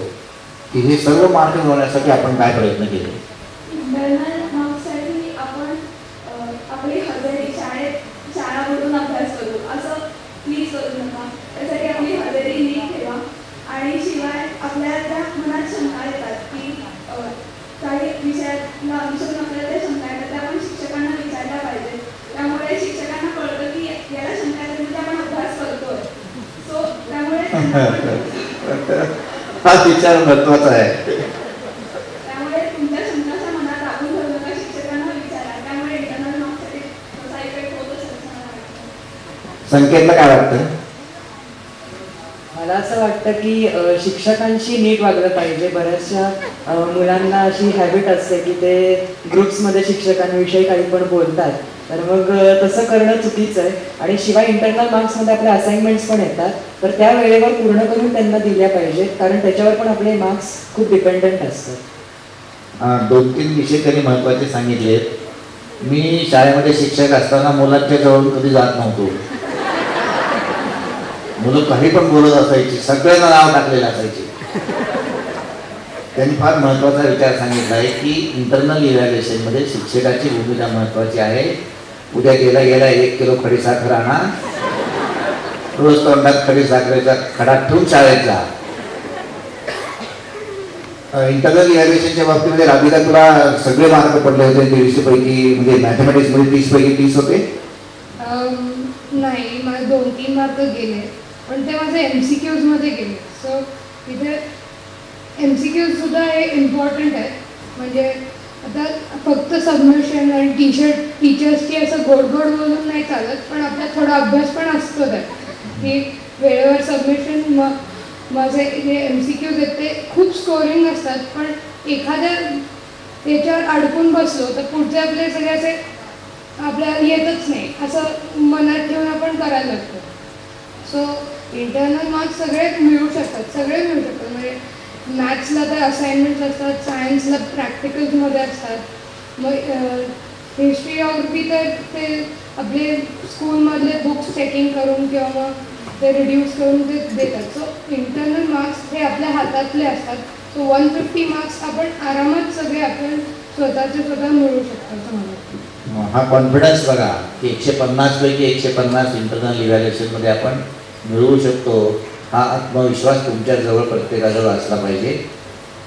की हे सर्व मार्क मिळवण्यासाठी आपण काय प्रयत्न केले. इंटरनल मार्क्ससाठी आपण आपली हजेरी शाळामधून अभ्यास करू असं प्लीज करू नका. त्यासाठी आपली हजेरी नीट ठेवा आणि शिवाय आपल्या त्या मनात शंका येतात की काही विषयाला अनुसरून आपल्याला त्या शंका येतात त्या आपण शिक्षकांना विचारल्या पाहिजे. त्यामुळे शिक्षकांना कळतं की याला शंका येतात म्हणजे आपण अभ्यास करतोय. सो त्यामुळे हा विचार महत्त्वाचा आहे. त्यामुळे तुमच्या शंकाच्या मनात आपण धरू नका, शिक्षकांना विचारा. त्यामुळे इंटरनल मार्क्ससाठी तसा इफेक्ट होत असेल. संकेतला काय वाटतं? मला असं वाटतं की शिक्षकांशी नीट वागलं पाहिजे. बऱ्याचशा मुलांना अशी हॅबिट असते की ते ग्रुप्समध्ये शिक्षकांविषयी काही पण बोलतात, तर मग तसं करणं चुकीचं आहे. आणि शिवाय इंटरनल मार्क्समध्ये आपल्या असाइनमेंट्स पण येतात, तर त्या वेळेवर पूर्ण करून त्यांना दिल्या पाहिजेत, कारण त्याच्यावर पण आपले मार्क्स खूप डिपेंडंट असतात. 2-3 विषय त्यांनी महत्त्वाचे सांगितलेत. मी शाळेमध्ये शिक्षक असताना मुलांच्या जवळ कधी जात नव्हतो. मुलं काही पण बोलत असायची, सगळ्यांना नाव टाकलेलं असायचे. त्यांनी फार महत्त्वाचा विचार सांगितला आहे की इंटरनल इव्हॅल्युएशनमध्ये शिक्षकाची भूमिका महत्त्वाची आहे. उद्या गेला 1 किलो खडीसाखर आणा, रोज तोंडात खडीसाखरेचा खडा ठेवून शाळेत जा. इंटरनल इव्हॅल्युएशनच्या बाबतीमध्ये राधिका तुला सगळे मार्क पडले होते 150 पैकी, म्हणजे मॅथमॅटिक्समध्ये 30 पैकी 30 होते? नाही, मला 2-3 मार्क गेले, पण ते माझे MCQs मध्ये गेले. सो तिथे MCQs सुद्धा हे इम्पॉर्टंट आहे. म्हणजे आता फक्त सबमिशन आणि टीचर्सची असं गोड बोलून नाही चालत, पण आपला थोडा अभ्यास पण असतो त्यात की वेळेवर सबमिशन. माझे जे MCQs आहेत ते खूप स्कोरिंग असतात, पण एखाद्या याच्यावर अडकून बसलो तर पुढचे आपले सगळे असे आपल्याला येतच नाही, असं मनात ठेवून आपण करायला लागतो. सो इंटरनल मार्क्स सगळे मिळू शकतात. म्हणजे मॅथ्सला तर असाइनमेंट्स असतात, सायन्सला प्रॅक्टिकल्समध्ये असतात, मग हिस्ट्री ऑग्राफी तर ते आपले स्कूलमधले बुक्स चेकिंग करून किंवा मग ते रिड्यूस करून ते देतात. सो इंटरनल मार्क्स हे आपल्या हातातले असतात. सो 150 मार्क्स आपण आरामात सगळे आपण स्वतः मिळवू शकतो असं मला वाटतं. हा कॉन्फिडन्स बघा की 150 पैकी 150 इंटरनल इव्हॅल्युएशनमध्ये आपण मिळवू शकतो. हा आत्मविश्वास तुमच्या जवळ प्रत्येकाजवळ असला पाहिजे.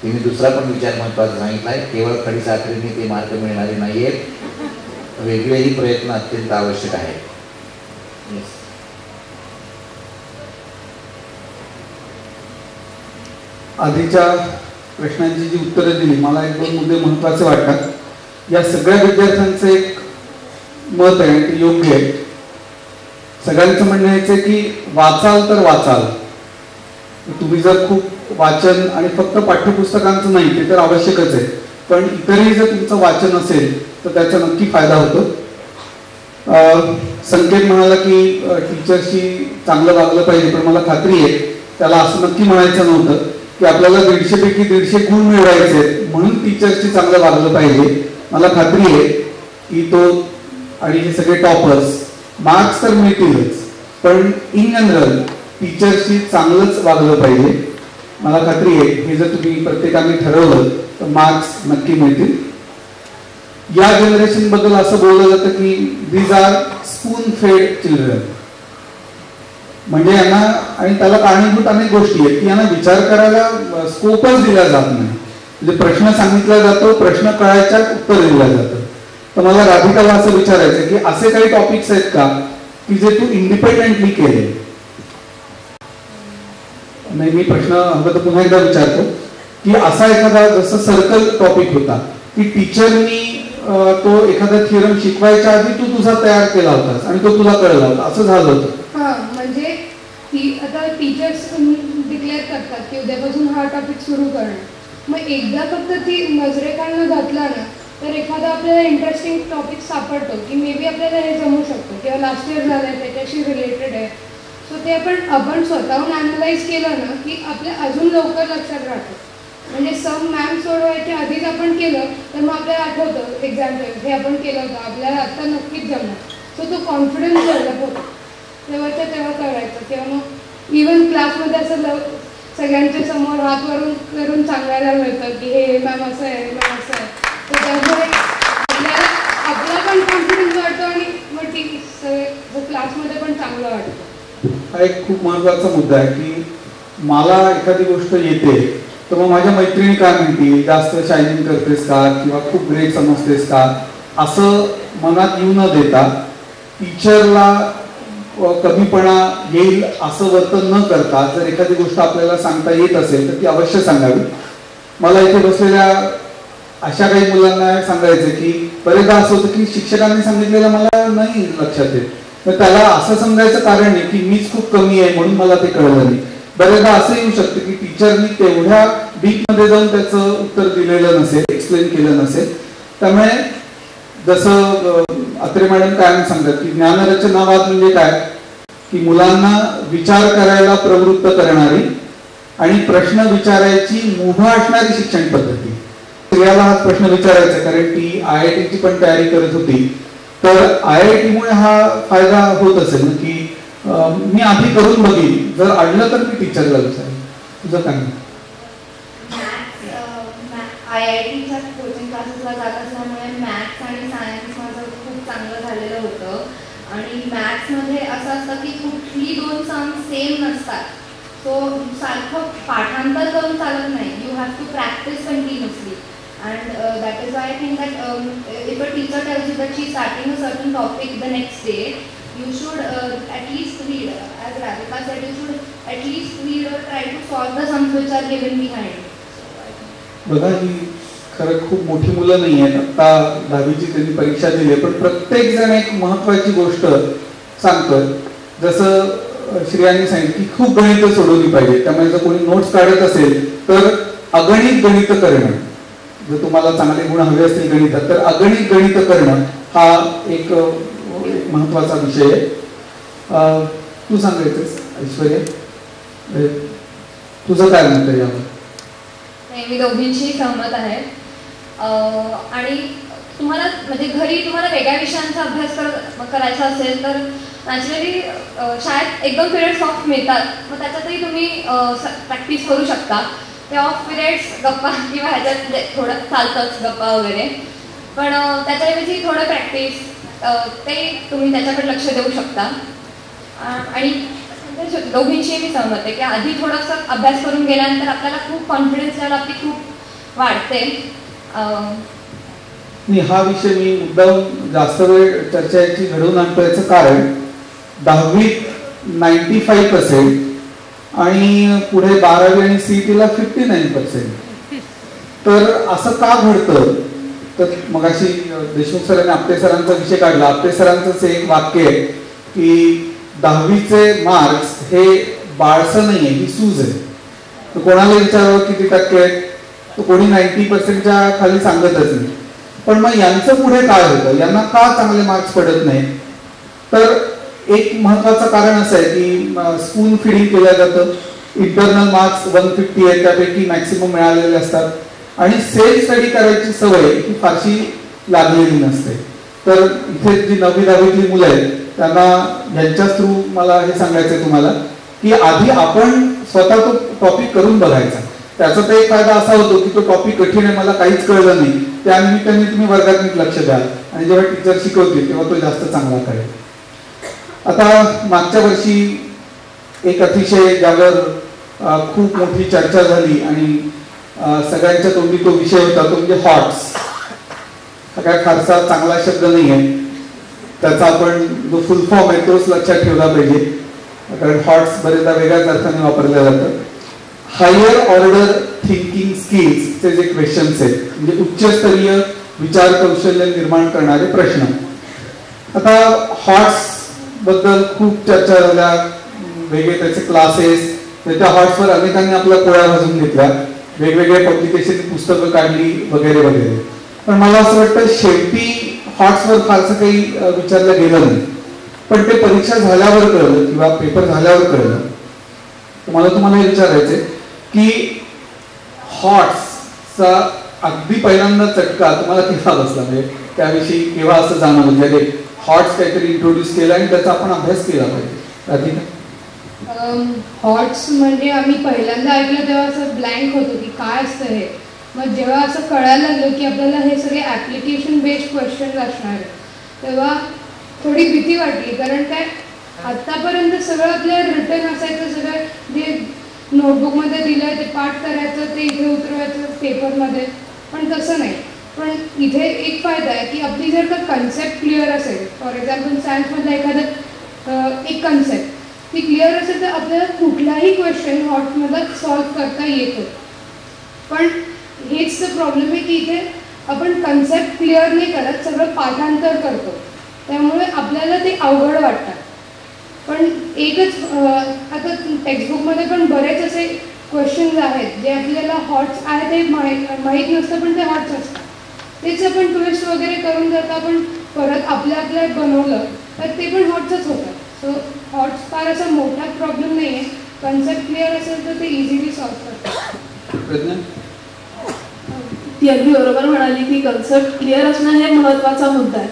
तिने दुसरा पण विचार महत्त्वाचा सांगितला आहे, केवळ खडीसाखरेने ते मार्क मिळणारे नाही आहेत, वेगवेगळे प्रयत्न अत्यंत आवश्यक आहेत. आधीच्या प्रश्नांची जी उत्तरं दिली मला 1-2 मुद्दे महत्त्वाचे वाटतात. या सगळ्या विद्यार्थ्यांचं एक मत आहे ते योग्य आहे. सगळ्यांचं म्हणणं यायचं की वाचाल तर वाचाल. तुम्ही जर खूप वाचन आणि फक्त पाठ्यपुस्तकांचं नाही ते तर आवश्यकच आहे, पण इतरही जर तुमचं वाचन असेल तर त्याचा नक्की फायदा होतो. संकेत म्हणाला की टीचरशी चांगलं वागलं पाहिजे, पण मला खात्री आहे त्याला असं नक्की म्हणायचं नव्हतं की आपल्याला 150 पैकी 150 गुण मिळवायचे म्हणून टीचरशी चांगलं वागलं पाहिजे. मला खात्री आहे की तो आणि हे सगळे टॉपर्स मार्क्स तर मिळतीलच, पण इन जनरल टीचरशी चांगलंच वागलं पाहिजे. मला खात्री आहे हे जर तुम्ही प्रत्येकाने ठरवलं तर मार्क्स नक्की मिळतील. या जनरेशन बद्दल असं बोललं जातं की दीज आर स्पून फेड चिल्ड्रन. म्हणजे यांना, आणि त्याला कारणीभूत अनेक गोष्टी आहेत की यांना विचार करायला स्कोपच दिला जात नाही. म्हणजे प्रश्न सांगितला जातो, प्रश्न कळायच्या उत्तर दिलं जातं. तर मला राधिकाला असं विचारायचं की असे काही टॉपिक्स आहेत का की जे तू इंडिपेंडेंटली केले? नाही, मी प्रश्न हवं तर पुन्हा एकदा विचारतो की असा एखादा जसं सर्कल टॉपिक होता की टीचरनी तो एखादा थिअरम शिकवायच्या आधी तू तुझा तयार केला होतास आणि तो तुला कळला होता, असं झालं होतं? हां, म्हणजे आता टीचर्स डिक्लेअर करतात की उद्यापासून हा टॉपिक सुरू करणं. मग एकदा फक्त ती नजरेखालनं घातला ना तर एखादा आपल्याला इंटरेस्टिंग टॉपिक सापडतो की मे बी आपल्याला हे जमू शकतो किंवा लास्ट इयर झालं आहे त्याच्याशी रिलेटेड आहे. सो ते आपण स्वतःहून ॲनलाइज केलं ना की आपल्या अजून लवकर लक्षात राहतं. म्हणजे सम मॅम सोडवायच्या आधीच आपण केलं तर मग आपल्याला आठवतं एक्झाम्पल हे आपण केलं होतं, आपल्याला आत्ता नक्कीच जमणार. सो तो कॉन्फिडन्स डेव्हलप होतो तेव्हाच्या तेव्हा करायचं. किंवा मग इवन क्लासमध्ये असं सगळ्यांच्या समोर हात करून सांगायला मिळतं की हे मॅम असं आहे, मॅम असं आहे. तर त्यामुळे आपल्याला आपला पण कॉन्फिडन्स वाढतो आणि मग क्लासमध्ये पण चांगलं वाटतं. हा एक खूप महत्त्वाचा मुद्दा आहे की मला एखादी गोष्ट येते तर मग माझ्या मैत्रिणी काय म्हणतील, जास्त शायनिंग करतेस का किंवा खूप ग्रेट समजतेस का, असं मनात येऊ न देता टीचरला कमीपणा येईल असं वर्तन न करता जर एखादी गोष्ट आपल्याला सांगता येत असेल तर ती अवश्य सांगावी. मला इथे बसलेल्या अशा काही मुलांना सांगायचं की बरेचदा असं होतं की शिक्षकांनी सांगितलेलं मला नाही लक्षात येत, तर त्याला असं समजायचं कारण नाही की मीच खूप कमी आहे म्हणून मला ते कळलं नाही. बरेचदा असं येऊ शकतं की टीचरनी तेवढ्या डीपमध्ये जाऊन त्याचं उत्तर दिलेलं नसेल, एक्सप्लेन केलं नसेल. त्यामुळे जसं अत्रे मॅडम कायम सांगतात की ज्ञानरचनावाद म्हणजे काय की मुलांना विचार करायला प्रवृत्त करणारी आणि प्रश्न विचारायची मुभा असणारी शिक्षण पद्धती. स्त्रियाला हा प्रश्न विचारायचा कारण ती IIT ची पण तयारी करत होती. तर IIT मुळे हा फायदा होत असेल ना की मी आधी करून बघीन, जर अडलं तर मी टीचरला विचारेन. तुझं काय? IITच्या कोचिंग क्लासेसला जात असल्यामुळे मॅथ्स आणि सायन्स माझं खूप चांगलं झालेलं होतं. आणि मॅथ्समध्ये असं असतं की कुठली 2 सम सेम नसतात. सो सारखं पाठांतर करून चालत नाही. You have to practise continuously. And that is why I think that if a teacher tells you that she is starting a certain topic the next day, you should at least read. As Radhika said, you should at least read or try to solve the sums which are given behind. बघा, ही खरं खूप मोठी मुलं नाही आहेत. आता 10वीची त्यांनी परीक्षा दिली, पण प्रत्येक जण एक महत्त्वाची गोष्ट सांगतो. जसं श्रेयांनी सांगितलं की खूप गणितं सोडवली पाहिजे. त्यामुळे जर कोणी नोट्स काढत असेल तर अगणित गणित करणं, जर तुम्हाला चांगले गुण हवे असतील गणितात तर अगणित गणित करणं हा एक महत्त्वाचा विषय आहे. तू सांगायचंस ऐश्वर्या, तुझं काय मत आहे यावर? नाही, मी दोघींशी सहमत आहे. आणि तुम्हाला म्हणजे घरी तुम्हाला वेगळ्या विषयांचा अभ्यास करायचा असेल तर नॅचरली शाळेत 1-2 पिरियड्स ऑफ मिळतात, मग त्याच्यातही तुम्ही प्रॅक्टिस करू शकता. ते ऑफ पिरियड्स गप्पा किंवा ह्याच्यात थोडं चालतंच गप्पा वगैरे, पण त्याच्याऐवजी थोडं प्रॅक्टिस ते तुम्ही त्याच्याकडे लक्ष देऊ शकता. आणि दोघींशी मी सहमत आहे की आधी थोडासा अभ्यास करून गेल्यानंतर आपल्याला खूप कॉन्फिडन्स लेवल आपली खूप वाढते. हा विषय मी मुद्दाम जास्त वेळ चर्चा याची घडवून आणतो. याचं कारण 10वीत 95% आणि पुढे 12वी आणि CETला 59%. तर असं का घडतं, तर मगाशी देशमुख सरांनी आपटे सरांचा विषय काढला. आपटे सरांचंच एक वाक्य आहे की 10वीचे मार्क्स हे बाळसं नाही आहे, ही सूज आहे. तर कोणाला विचारावं किती टक्के आहेत, तर कोणी 90%च्या खाली सांगतच नाही. पण मग यांचं पुढे काय होतं, यांना का चांगले मार्क्स पडत नाही? तर एक महत्वाचं कारण असं आहे की स्पून फिडिंग केलं जातं. इंटरनल मार्क्स 150 आहेत, त्यापैकी मॅक्सिमम मिळालेले असतात आणि सेल्फ स्टडी करायची सवय ही फारशी लागलेली नसते. तर इथे जी 9वी 10वीतली मुलं आहेत त्यांना यांच्याच थ्रू मला हे सांगायचं आहे तुम्हाला की आधी आपण स्वतः तो टॉपिक करून बघायचा. त्याचा तर एक फायदा असा होतो की तो टॉपिक कठीण आहे, मला काहीच कळलं नाही, त्यानिमित्ताने तुम्ही वर्गात नीट लक्ष द्याल आणि जेव्हा टीचर शिकवतील तेव्हा तो जास्त चांगला कळेल. आता मागच्या वर्षी एक अतिशय ज्यावर खूप मोठी चर्चा झाली आणि सगळ्यांच्या तोंडी तो विषय होता तो म्हणजे हॉट्स. हा काय फारसा चांगला शब्द नाही आहे, त्याचा आपण जो फुल फॉर्म आहे तोच लक्षात ठेवला पाहिजे, कारण हॉट्स बरेचदा वेगळ्याच अर्थाने वापरलं जातं. हायर ऑर्डर थिंकिंग स्किल्सचे जे क्वेश्चन्स आहेत, म्हणजे उच्चस्तरीय विचार कौशल्य निर्माण करणारे प्रश्न. आता हॉट्स बद्दल खूप चर्चा झाल्या, वेगळे त्याचे क्लासेस, त्या हॉट्सवर अनेकांनी आपल्या पोळ्या भाजून घेतल्या, वेगवेगळे पब्लिकेशन पुस्तकं काढली वगैरे वगैरे. पण मला असं वाटतं शेवटी हॉट्सवर फारसं काही विचारलं गेलं नाही. पण ते परीक्षा झाल्यावर कळलं किंवा पेपर झाल्यावर कळलं. तर मला तुम्हाला हे विचारायचंय की हॉट्सचा अगदी पहिल्यांदा चटका तुम्हाला केव्हा बसला, म्हणजे त्याविषयी केव्हा असं जाणवलं म्हणजे हॉट्स काहीतरी इंट्रोड्यूस केला आणि त्याचा आपण अभ्यास केला पाहिजे? राधिका. हॉट्स म्हणजे आम्ही पहिल्यांदा ऐकलं तेव्हा असं ब्लँक होतं की काय असतं हे. मग जेव्हा असं कळायला लागलं की आपल्याला हे सगळे ॲप्लिकेशन बेस्ड क्वेश्चन्स असणार आहे तेव्हा थोडी भीती वाटली. कारण काय आत्तापर्यंत सगळं आपल्या रिटर्न असायचं, सगळं जे नोटबुकमध्ये दिलं आहे ते पाठ करायचं, ते इथे उतरवायचं पेपरमध्ये. पण तसं नाही. पण इथे एक फायदा आहे की आपली जर का कन्सेप्ट क्लिअर असेल, फॉर एक्झाम्पल सायन्समधला एखादं एक कन्सेप्ट ती क्लिअर असेल तर आपल्याला कुठलाही क्वेश्चन हॉटमध्ये सॉल्व्ह करता येतो. पण हेच तर प्रॉब्लेम आहे की इथे आपण कन्सेप्ट क्लिअर नाही करत, सगळं पाठांतर करतो, त्यामुळे आपल्याला ते अवघड वाटतात. पण एकच आता टेक्स्टबुकमध्ये पण बरेच असे क्वेश्चन्स आहेत जे आपल्याला हॉट्स आहे ते माहीत नसतं, पण ते हॉट्स असतात. तेच आपण ट्विस्ट वगैरे करून जर का आपण परत आपल्या बनवलं तर ते पण हॉट्सच होतात. सो हॉट्स फार असा मोठा प्रॉब्लेम नाही आहे, कन्सेप्ट क्लिअर असेल तर ते इझिली सॉल्व्ह करतात. ती अगदी बरोबर म्हणाली की कन्सेप्ट क्लिअर असणं हे महत्त्वाचा मुद्दा आहे.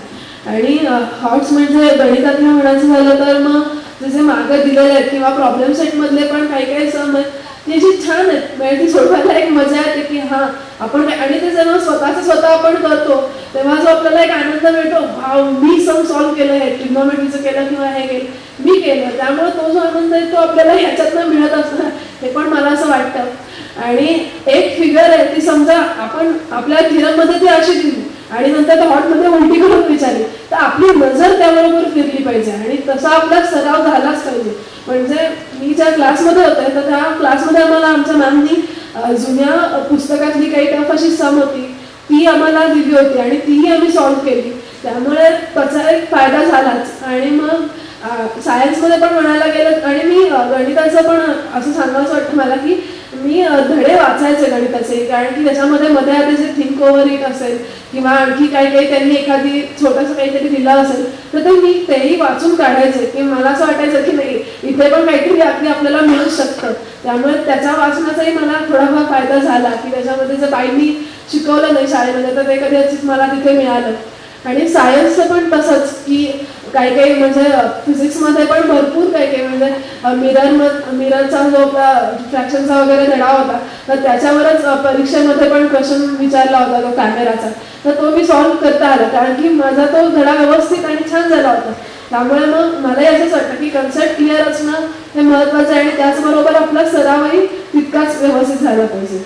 आणि हॉट्स म्हणजे गणितातलं म्हणायचं झालं तर मग जसे मार्ग दिलेले आहेत किंवा प्रॉब्लेम सेटमधले पण काही काही सम आहेत ते जी छान आहेत, म्हणजे ती सोडवायला एक मजा येते की हां आपण, आणि ते जेव्हा स्वतः आपण करतो तेव्हा जो आपल्याला एक आनंद मिळतो, हा मी सम सॉल्व्ह केलं, हे ट्रिग्नोमेट्रीचं केलं किंवा हे केलं मी केलं, त्यामुळे तो जो आनंद आहे तो आपल्याला ह्याच्यातनं मिळत असणार हे पण मला असं वाटतं. आणि एक फिगर आहे ती समजा आपण आपल्या थिरममध्ये ती अशी दिली आणि नंतर त्या हॉटमध्ये उलटी करून विचारली तर आपली नजर त्याबरोबर फिरली पाहिजे आणि तसा आपला सराव झालाच पाहिजे. म्हणजे मी ज्या क्लासमध्ये होते तर त्या क्लासमध्ये आम्हाला आमच्या मॅमनी जुन्या पुस्तकातली काही टफ अशी सम होती ती आम्हाला दिली होती आणि तीही आम्ही सॉल्व्ह केली, त्यामुळे त्याचा एक फायदा झालाच. आणि मग सायन्समध्ये पण म्हणायला गेलं आणि मी गणिताचं पण असं सांगावंसं वाटतं मला की मी धडे वाचायचे गणिताचे, कारण की त्याच्यामध्ये मध्ये आधी जे थिंक ओव्हर इट असेल किंवा आणखी काही त्यांनी एखादी छोटंसं काहीतरी दिलं असेल तर ते मी तेही वाचून काढायचे की मला असं वाटायचं की नाही इथे पण काहीतरी अगदी आपल्याला मिळू शकतं. त्यामुळे त्याच्या वाचनाचाही मला थोडाफार फायदा झाला की त्याच्यामध्ये जर बाईंनी शिकवलं नाही शाळेमध्ये तर ते कदाचित मला तिथे मिळालं. आणि सायन्सचं पण तसंच की काही काही म्हणजे फिजिक्समध्ये पण भरपूर काही म्हणजे मिररचा जो आपला रिफ्रॅक्शनचा वगैरे धडा होता तर त्याच्यावरच परीक्षेमध्ये पण क्वेश्चन विचारला होता तो कॅमेराचा, तर तो मी सॉल्व्ह करता आला कारण की माझा तो धडा व्यवस्थित आणि छान झाला होता. त्यामुळे मग मलाही असंच वाटतं की कन्सेप्ट क्लिअर असणं हे महत्त्वाचं आहे आणि त्याचबरोबर आपला सरावही तितकाच व्यवस्थित झाला पाहिजे.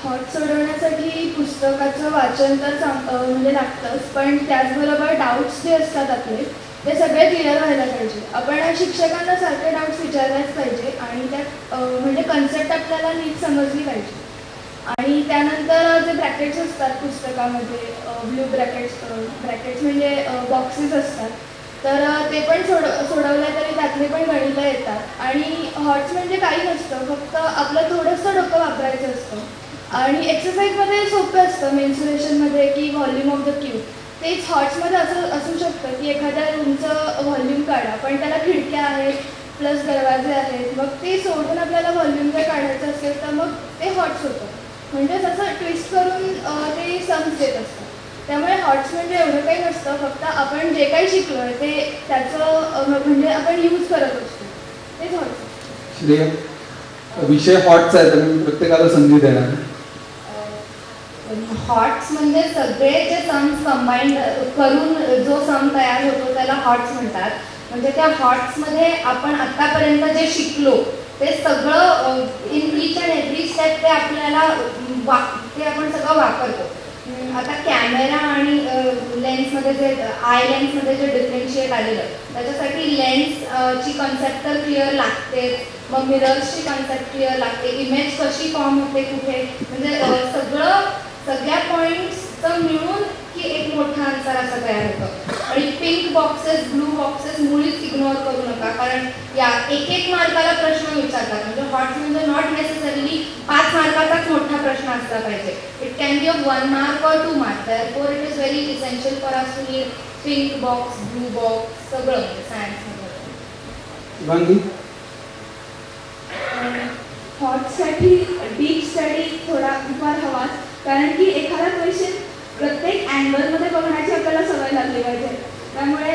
हॉट सोडवण्यासाठी पुस्तकाचं वाचन तर म्हणजे लागतंच, पण त्याचबरोबर डाऊट्स जे असतात आपले ते सगळे क्लिअर व्हायला पाहिजे. आपण शिक्षकांना सारखे डाऊट्स विचारलाच पाहिजे आणि त्यात म्हणजे कन्सेप्ट आपल्याला नीट समजली पाहिजे. आणि त्यानंतर जे ब्रॅकेट्स असतात पुस्तकामध्ये, ब्ल्यू ब्रॅकेट्स म्हणजे बॉक्सेस असतात, तर ते पण सोडवलं तरी त्यातले पण गणितं येतात. आणि हॉट्स म्हणजे काही नसतं, फक्त आपलं थोडंसं डोकं वापरायचं असतं. आणि एक्सरसाइजमध्ये सोपं असतं मेन्सुरेशनमध्ये की व्हॉल्यूम ऑफ द क्यूब. तेच हॉट्समध्ये असं असू शकतं की एखाद्या रूमचं व्हॉल्यूम काढा, पण त्याला खिडक्या आहेत प्लस दरवाजे आहेत, मग ते सोडून आपल्याला व्हॉल्यूम जर काढायचं असेल तर मग ते हॉट्स होतं. म्हणजेच असं ट्विस्ट करून ते सम्स देत असतं. त्यामुळे हॉट्स म्हणजे एवढं काही नसतं, फक्त आपण जे काही शिकलो आहे ते त्याचं म्हणजे आपण यूज करत असतो, तेच हॉट्स. श्रेय, विषय हॉट्स आहे तर मी प्रत्येकाला संधी देणार. हॉट्स म्हणजे सगळे जे सम्स कंबाईंड करून जो सम तयार होतो त्याला हॉट्स म्हणतात. म्हणजे त्या हॉट्समध्ये आपण आत्तापर्यंत जे शिकलो ते सगळं in each and every step ते आपल्याला ते आपण सगळं वापरतो. आता कॅमेरा आणि लेन्समध्ये जे लेन्समध्ये जे डिफरन्शिएट आलेलं त्याच्यासाठी लेन्सची कन्सेप्ट तर क्लिअर लागते, मग मिरर्सची कन्सेप्ट क्लिअर लागते, इमेज कशी फॉर्म होते कुठे, म्हणजे सगळ्या पॉईंट्सचं मिळून की एक मोठा आन्सर असं तयार होतं. आणि पिंक बॉक्सेस ब्लू बॉक्सेस मुळीच इग्नोर करू नका, कारण या एक मार्काला प्रश्न विचारतात. म्हणजे हॉट्स म्हणजे नॉट नेसेसरीली 5 मार्काचाच मोठा प्रश्न असला पाहिजे. It can be of 1 mark और 2 mark. Therefore it is very essential for us to need pink box blue box सगळं सायन्समध्ये. हॉटसाठी डीप स्टडी थोडाफार हवाच, कारण की एखादा क्वेश्चन प्रत्येक अँगलमध्ये बघण्याची आपल्याला सवय लागली पाहिजे. त्यामुळे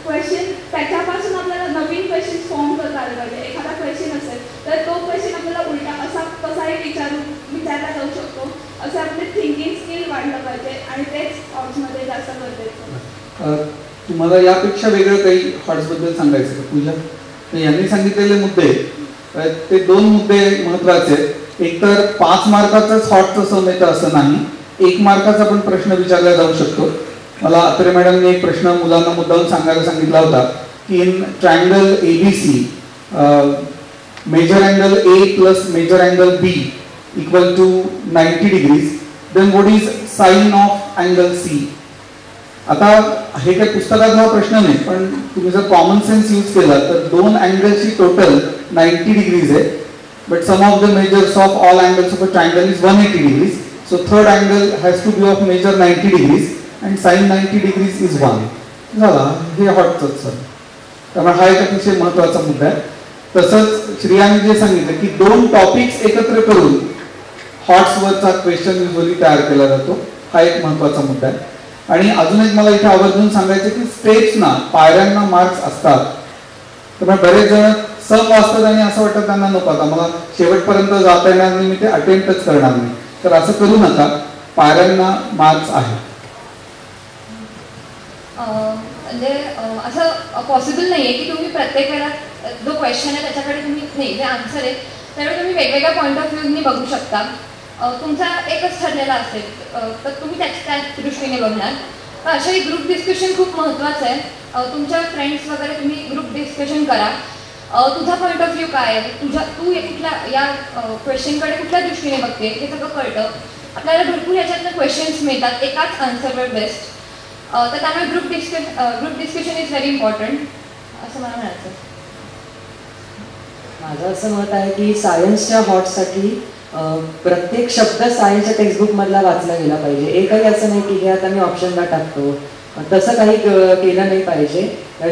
क्वेश्चन त्याच्यापासून आपल्याला नवीन क्वेश्चन फॉर्म करता आले पाहिजे. एखादा क्वेश्चन असेल तर तो क्वेश्चन आपल्याला उलटा असा कसाही विचारला जाऊ शकतो, असं आपले थिंकिंग स्किल वाढलं पाहिजे आणि तेच हॉट्समध्ये जास्त गरजेचं. तुम्हाला यापेक्षा वेगळं काही हॉट्सबद्दल सांगायचं का पूजा? यांनी सांगितलेले मुद्दे ते 2 मुद्दे महत्त्वाचे आहेत. एक तर 5 मार्काचाच हॉटचं सम येतं असं नाही, 1 मार्काचा पण प्रश्न विचारला जाऊ शकतो. मला अत्रे मॅडमने एक प्रश्न मुलांना मुद्दाम सांगायला सांगितला होता की इन ट्रायंगल ABC major angle A plus major angle B equal to 90 degrees, then what is sine of angle C. आता हे काही पुस्तकात हा प्रश्न नाही, पण तुम्ही जर कॉमन सेन्स यूज केला तर 2 अँगलची टोटल 90 डिग्रीज आहे, but sum of the measures of all angles of a triangle is 180 degrees. So third angle has to be of measure 90 degrees and sin 90 degrees is 1. झाला, हे हॉटच सर. त्यामुळे हा एक अतिशय महत्त्वाचा मुद्दा आहे. तसंच श्रेयाने जे सांगितलं की 2 टॉपिक्स एकत्र करून हॉट्सवरचा क्वेश्चन युजली तयार केला जातो, हा एक महत्त्वाचा मुद्दा आहे. आणि अजून एक मला इथे आवर्जून सांगायचं की स्टेप्सना पायऱ्यांना मार्क्स असतात. त्यामुळे बरेच जण सम वाचतात आणि असं वाटतं त्यांना नको आता मला शेवटपर्यंत जाता येणार नाही, मी ते अटेम्प्टच करणार नाही. तर असं करू नका, पायऱ्यांना मार्क्स आहे. म्हणजे असं पॉसिबल नाही आहे की तुम्ही प्रत्येक वेळेला जो क्वेश्चन आहे त्याच्याकडे तुम्ही नाही जे आन्सर आहे त्यावेळी तुम्ही वेगवेगळ्या पॉईंट ऑफ व्ह्यूनी बघू शकता. तुमचा एकच ठरलेला असेल तर तुम्ही त्या दृष्टीने बघणार. तर अशाही ग्रुप डिस्कशन खूप महत्त्वाचं आहे. तुमच्या फ्रेंड्स वगैरे तुम्ही ग्रुप डिस्कशन करा. तुझा पॉईंट ऑफ व्ह्यू काय आहे, तू कुठल्या या क्वेश्चनकडे कुठल्या दृष्टीने बघते हे सगळं कळतं. आपल्याला भरपूर याच्यातनं क्वेश्चन्स मिळतात एकाच आन्सरवर बेस्ट. तर त्यामुळे group discussion is very important असं मला म्हणायचं. माझं असं मत आहे की सायन्सच्या हॉटसाठी प्रत्येक शब्द सायन्सच्या टेक्स्टबुकमधला वाचला गेला पाहिजे. एकही असं नाही की हे आता मी ऑप्शनला टाकतो, तसं काही केलं नाही पाहिजे.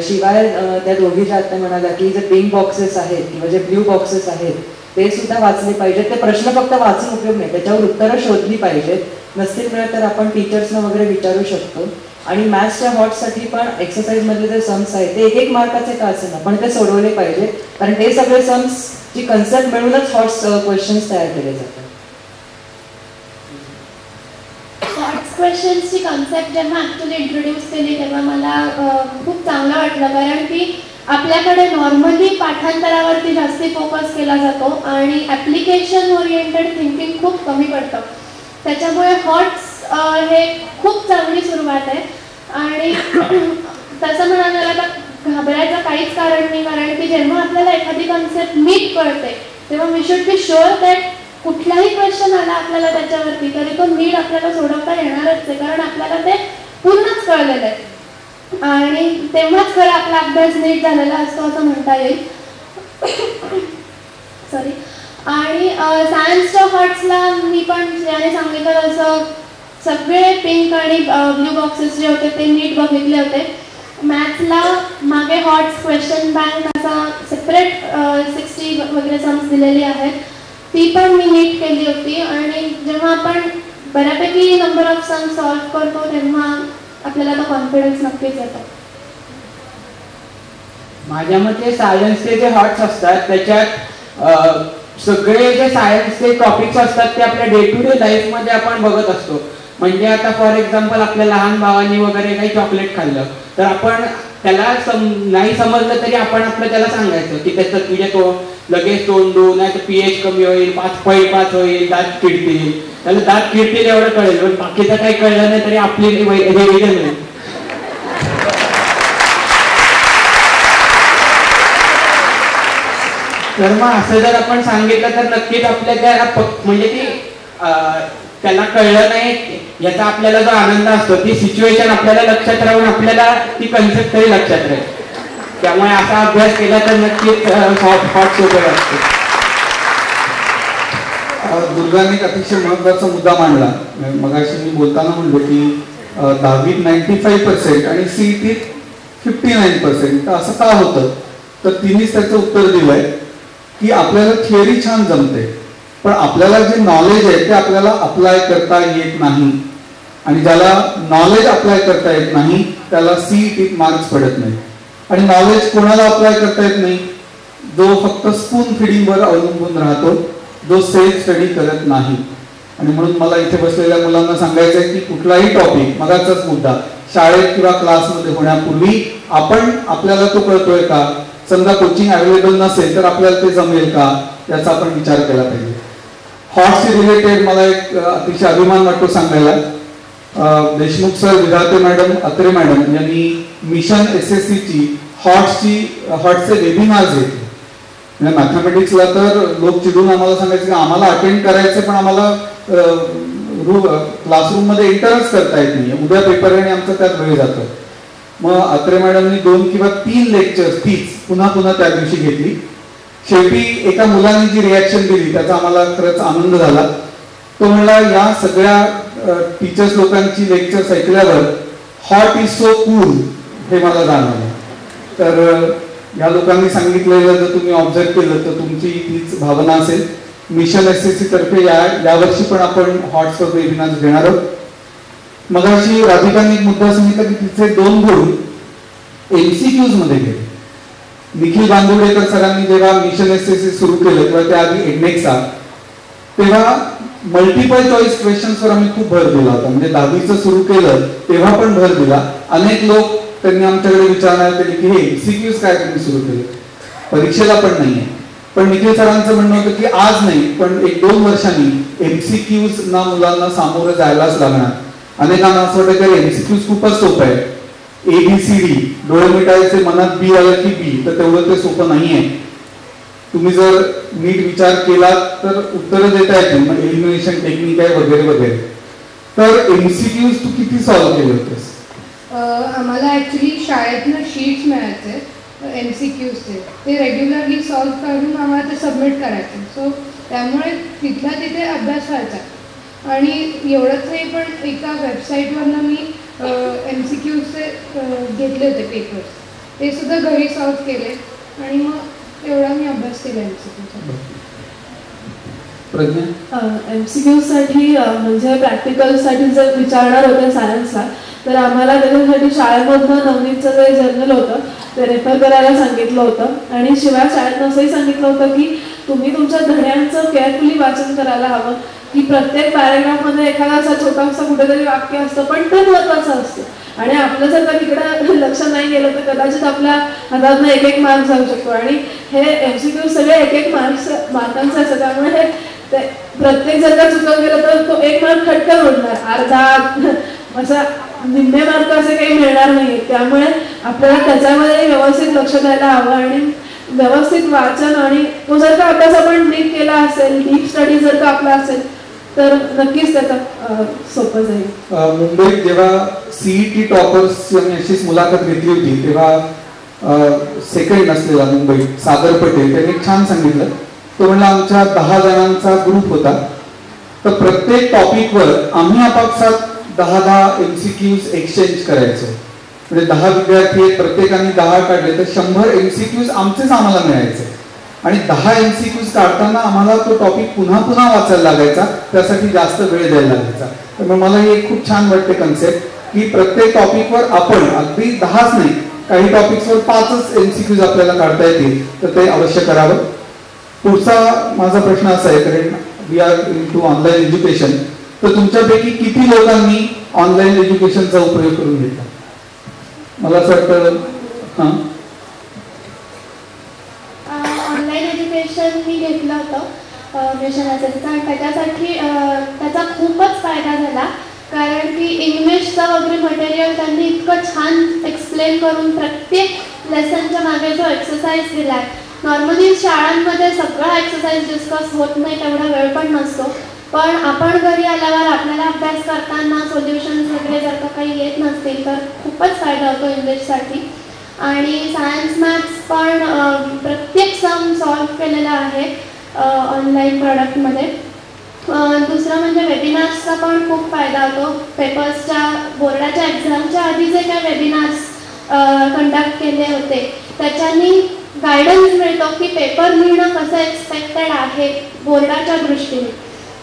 शिवाय त्या दोघी ज्या आता म्हणाल्या की जे पिंक बॉक्सेस आहेत किंवा जे ब्ल्यू बॉक्सेस आहेत ते सुद्धा वाचले पाहिजेत. ते प्रश्न फक्त वाचून उपयोग नाही, त्याच्यावर उत्तरं शोधली पाहिजेत. नसतील मिळत तर आपण टीचर्सना वगैरे विचारू शकतो. आणि मॅथ्सच्या हॉट्ससाठी पण एक्सरसाइजमधले जे सम्स आहेत ते 1 मार्काचे का असे ना पण ते सोडवले पाहिजे, कारण ते सगळे सम्सची कन्सेप्ट मिळूनच हॉट्स क्वेश्चन्स तयार केले जातात. हॉट्स क्वेश्चन्सची कन्सेप्ट जेव्हा ॲक्च्युली इंट्रोड्यूस केली तेव्हा मला खूप चांगलं वाटलं, कारण की आपल्याकडे नॉर्मली पाठांतरावरती जास्ती फोकस केला जातो आणि ॲप्लिकेशन ओरिएंटेड थिंकिंग खूप कमी पडतं. त्याच्यामुळे हॉट्स हे खूप चांगली सुरुवात आहे आणि तसं म्हणायला तर घाबरायचं काहीच कारण नाही, कारण की जेव्हा आपल्याला एखादी कन्सेप्ट नीट कळते तेव्हा we should be sure that कुठलाही क्वेश्चन आला आपल्याला त्याच्यावरती तरी तो नीट आपल्याला सोडवता येणारच आहे, कारण आपल्याला ते पूर्णच कळलेलं आहे आणि तेव्हाच खरं आपला अभ्यास नीट झालेला असतो असं म्हणता येईल. सॉरी. आणि सायन्सच्या हॉट्सला मी पण याने सांगितलं असं सगळे पिंक आणि ब्ल्यू बॉक्सेस जे होते ते नीट बघितले होते. मॅथ्सला मागे हॉट्स क्वेश्चन बँक असा सेपरेट 60 वगैरे सम्स दिलेली आहेत, ती पण मी नीट केली होती आणि जेव्हा आपण बऱ्यापैकी नंबर ऑफ सम सॉल्व्ह करतो तेव्हा आपल्याला तो कॉन्फिडन्स नक्कीच येतो. माझ्या मते सायन्सचे जे हॉट्स असतात त्याच्यात सगळे जे सायन्सचे टॉपिक्स असतात ते आपल्या डे टू डे लाईफमध्ये आपण बघत असतो. म्हणजे आता फॉर एक्झाम्पल आपल्या लहान भावानी वगैरे काही चॉकलेट खाल्लं तर आपण त्याला नाही समजलं तरी आपण आपलं त्याला सांगायचं की त्याचं तुझ्या लगेच तोंडू नाही तर pH कमी होईल, 5.5 होईल, दात किडतील. त्याला दात किडतील एवढं कळेल, पण बाकीचं काही कळलं नाही तरी आपली रिव्हिजन नाही. तर मग असं जर आपण सांगितलं तर नक्कीच आपल्या त्या म्हणजे ती त्याला कळलं नाही याचा आपल्याला जो आनंद असतो ती सिच्युएशन आपल्याला लक्षात राहून आपल्याला ती कन्सेप्ट तरी लक्षात राहील. त्यामुळे असा अभ्यास केला तर नक्कीच हॉट सोबत असतो. दुर्गाने एक अतिशय महत्वाचा मुद्दा मांडला. मगाशी मी बोलताना म्हणलो की 10वीत 95% आणि CETत 59%. तर असं का होतं तर तिनेच त्याचं उत्तर दिलंय की आपल्याला थिअरी छान जमते पण आपल्याला जे नॉलेज आहे ते आपल्याला अप्लाय करता येत नाही आणि ज्याला नॉलेज अप्लाय करता येत नाही त्याला CETत मार्क्स पडत नाही. आणि नॉलेज कोणाला अप्लाय करता येत नाही? जो फक्त स्पून फिडिंगवर अवलंबून राहतो, जो सेल्फ स्टडी करत नाही. आणि म्हणून मला इथे बसलेल्या मुलांना सांगायचं आहे की कुठलाही टॉपिक मगाचाच मुद्दा शाळेत किंवा क्लासमध्ये होण्यापूर्वी आपल्याला तो कळतोय का, समजा कोचिंग अवेलेबल नसेल तर आपल्याला ते जमेल का याचा आपण विचार केला पाहिजे. हॉट्सशी रिलेटेड मला एक अतिशय अभिमान वाटतो सांगायला. देशमुख सर, विधाते मॅडम, अत्रे मॅडम यांनी मिशन SSCची हॉट्सचे वेबिनार्स घेतले. म्हणजे मॅथमॅटिक्सला तर लोक चिडून आम्हाला सांगायचे की आम्हाला अटेंड करायचं पण आम्हाला क्लासरूम मध्ये एंटरच करता येत नाही, उद्या पेपर आहे आणि आमचं त्यात वेळ जातो. मग अत्रे मॅडमनी 2 किंवा 3 लेक्चर्स तीच पुन्हा पुन्हा त्या दिवशी घेतली. शेवटी एका मुलाने जी रिॲक्शन दिली त्याचा आम्हाला खरंच आनंद झाला. तो म्हणला या सगळ्या टीचर्स लोकांची लेक्चर्स ऐकल्यावर हॉट इज सो कूल हे मला जाणवलं. तर या लोकांनी सांगितलेलं जर तुम्ही ऑब्झर्व केलं तर तुमची तीच भावना असेल. मिशन SSC तर्फे यावर्षी पण आपण हॉट्सवर वेबिनार्स घेणार आहोत. मगाशी राधिकांनी एक मुद्दा सांगितला की तिचे 2 गुण MCQs मध्ये गेले. निखिल बांदुडेकर सरांनी जेव्हा मिशन SSC सुरू केलं तेव्हा त्याआधी एडनेक्सा तेव्हा मल्टिपल चॉईस क्वेश्चन्सवर आम्ही खूप भर दिला होता. म्हणजे 10वीचं सुरू केलं तेव्हा पण भर दिला. अनेक लोक त्यांनी आमच्याकडे विचारणार केले की हे MCQs काय तुम्ही सुरू केले, परीक्षेला पण नाहीये. पण निखिल सरांचं म्हणणं होतं की आज नाही पण 1-2 वर्षांनी MCQs ना मुलांना सामोरं जायलाच लागणार. अनेकांना असं वाटतं की MCQs खूपच सोपं आहे, ABCD डोळे मिटायचे मनात B आलं की B, तर तेवढं ते सोपं नाहीये. तुम्ही जर नीट विचार केला तर उत्तरं देता येतील, मग एलिमिनेशन टेक्निक आहे वगैरे वगैरे. तर MCQs तू किती सॉल्व्ह केले होतेस? आम्हाला ॲक्च्युली शाळेतनं शीट्स मिळायचे MCQsचे, ते रेग्युलरली सॉल्व्ह करून आम्हाला ते सबमिट करायचे. सो त्यामुळे तिथल्या तिथे अभ्यास व्हायचा. आणि एवढंच नाही पण एका वेबसाईटवरनं मी MCQsचे घेतले होते पेपर्स, ते सुद्धा घरी सॉल्व्ह केले आणि मग एवढा मी अभ्यास केला MCQचा. MCQसाठी म्हणजे प्रॅक्टिकलसाठी जर विचारणार होते सायन्सला तर आम्हाला त्याच्यासाठी शाळेमधनं नवनीतचं जे जर्नल होतं ते रेफर करायला सांगितलं होतं. आणि शिवाय शाळेतनं असंही सांगितलं होतं की तुम्ही तुमच्या धड्यांचं केअरफुली वाचन करायला हवं, की प्रत्येक पॅरेग्राफमध्ये एखादा असा छोटासा कुठेतरी वाक्य असतं पण ते महत्त्वाचं असतं आणि आपलं जर का तिकडं लक्ष नाही गेलं तर कदाचित आपल्या हातातनं एक एक मार्क जाऊ शकतो. आणि हे MCQ सगळे एक एक मार्कांचं असतं, त्यामुळे हे प्रत्येक जर का चुकत गेलं तर तो एक मार्क खटकन उडणार, अर्धा असा निम्मे मार्क असे काही मिळणार नाही. त्यामुळे आपल्याला त्याच्यामध्ये व्यवस्थित लक्ष द्यायला हवं आणि व्यवस्थित वाचन, आणि तो जर का अभ्यास आपण नीट केला असेल, डीप स्टडी जर का आपला असेल तर नक्कीच त्याचा सोपं जाईल. मुंबईत जेव्हा CET टॉपर्स अशीच मुलाखत घेतली होती तेव्हा सेकंड असलेला मुंबईत सागर पटेल त्यांनी छान सांगितलं. तो म्हणला आमच्या 10 जणांचा ग्रुप होता, तर प्रत्येक टॉपिकवर आम्ही आपापसात 10 MCQs एक्सचेंज करायचो. म्हणजे 10 विद्यार्थी आहेत, प्रत्येकाने 10 काढले तर 100 MCQs आमचेच आम्हाला मिळायचे. आणि 10 MCQs काढताना आम्हाला तो टॉपिक पुन्हा पुन्हा वाचायला लागायचा, त्यासाठी जास्त वेळ द्यायला लागायचा. तर मला ही एक खूप छान वाटते कन्सेप्ट की प्रत्येक टॉपिकवर आपण अगदी 10च नाही, काही टॉपिक्सवर 5च MCQs आपल्याला काढता येतील, तर ते अवश्य करावं. पुढचा माझा प्रश्न असा आहे, कारण we are into online education, तर तुमच्यापैकी किती लोकांनी ऑनलाईन एज्युकेशनचा उपयोग करून घेतला? मला असं वाटतं ऑनलाईन एज्युकेशन मी घेतलं होतं मिशन असेसचं, आणि त्याच्यासाठी त्याचा खूपच फायदा झाला. कारण की इंग्लिशचं वगैरे मटेरियल त्यांनी इतकं छान एक्सप्लेन करून प्रत्येक लेसनच्या मागे जो एक्सरसाइज दिला आहे. नॉर्मली शाळांमध्ये सगळं एक्सरसाइज डिस्कस होत नाही, तेवढा वेळ पण नसतो, पण आपण घरी आल्यावर आपल्याला अभ्यास करताना सोल्युशन्स वगैरे जर का काही येत नसतील तर खूपच फायदा होतो इंग्लिशसाठी. आणि सायन्स मॅथ्स पण प्रत्येक सम सॉल्व केलेला आहे ऑनलाईन प्रॉडक्टमध्ये. दुसरं म्हणजे वेबिनार्सचा पण खूप फायदा होतो. पेपर्सच्या बोर्डाच्या एक्झामच्या आधी जे काय वेबिनार्स कंडक्ट केले होते त्याच्यानी गायडन्स मिळतो की पेपर लिहिणं कसं एक्सपेक्टेड आहे बोर्डाच्या दृष्टीने.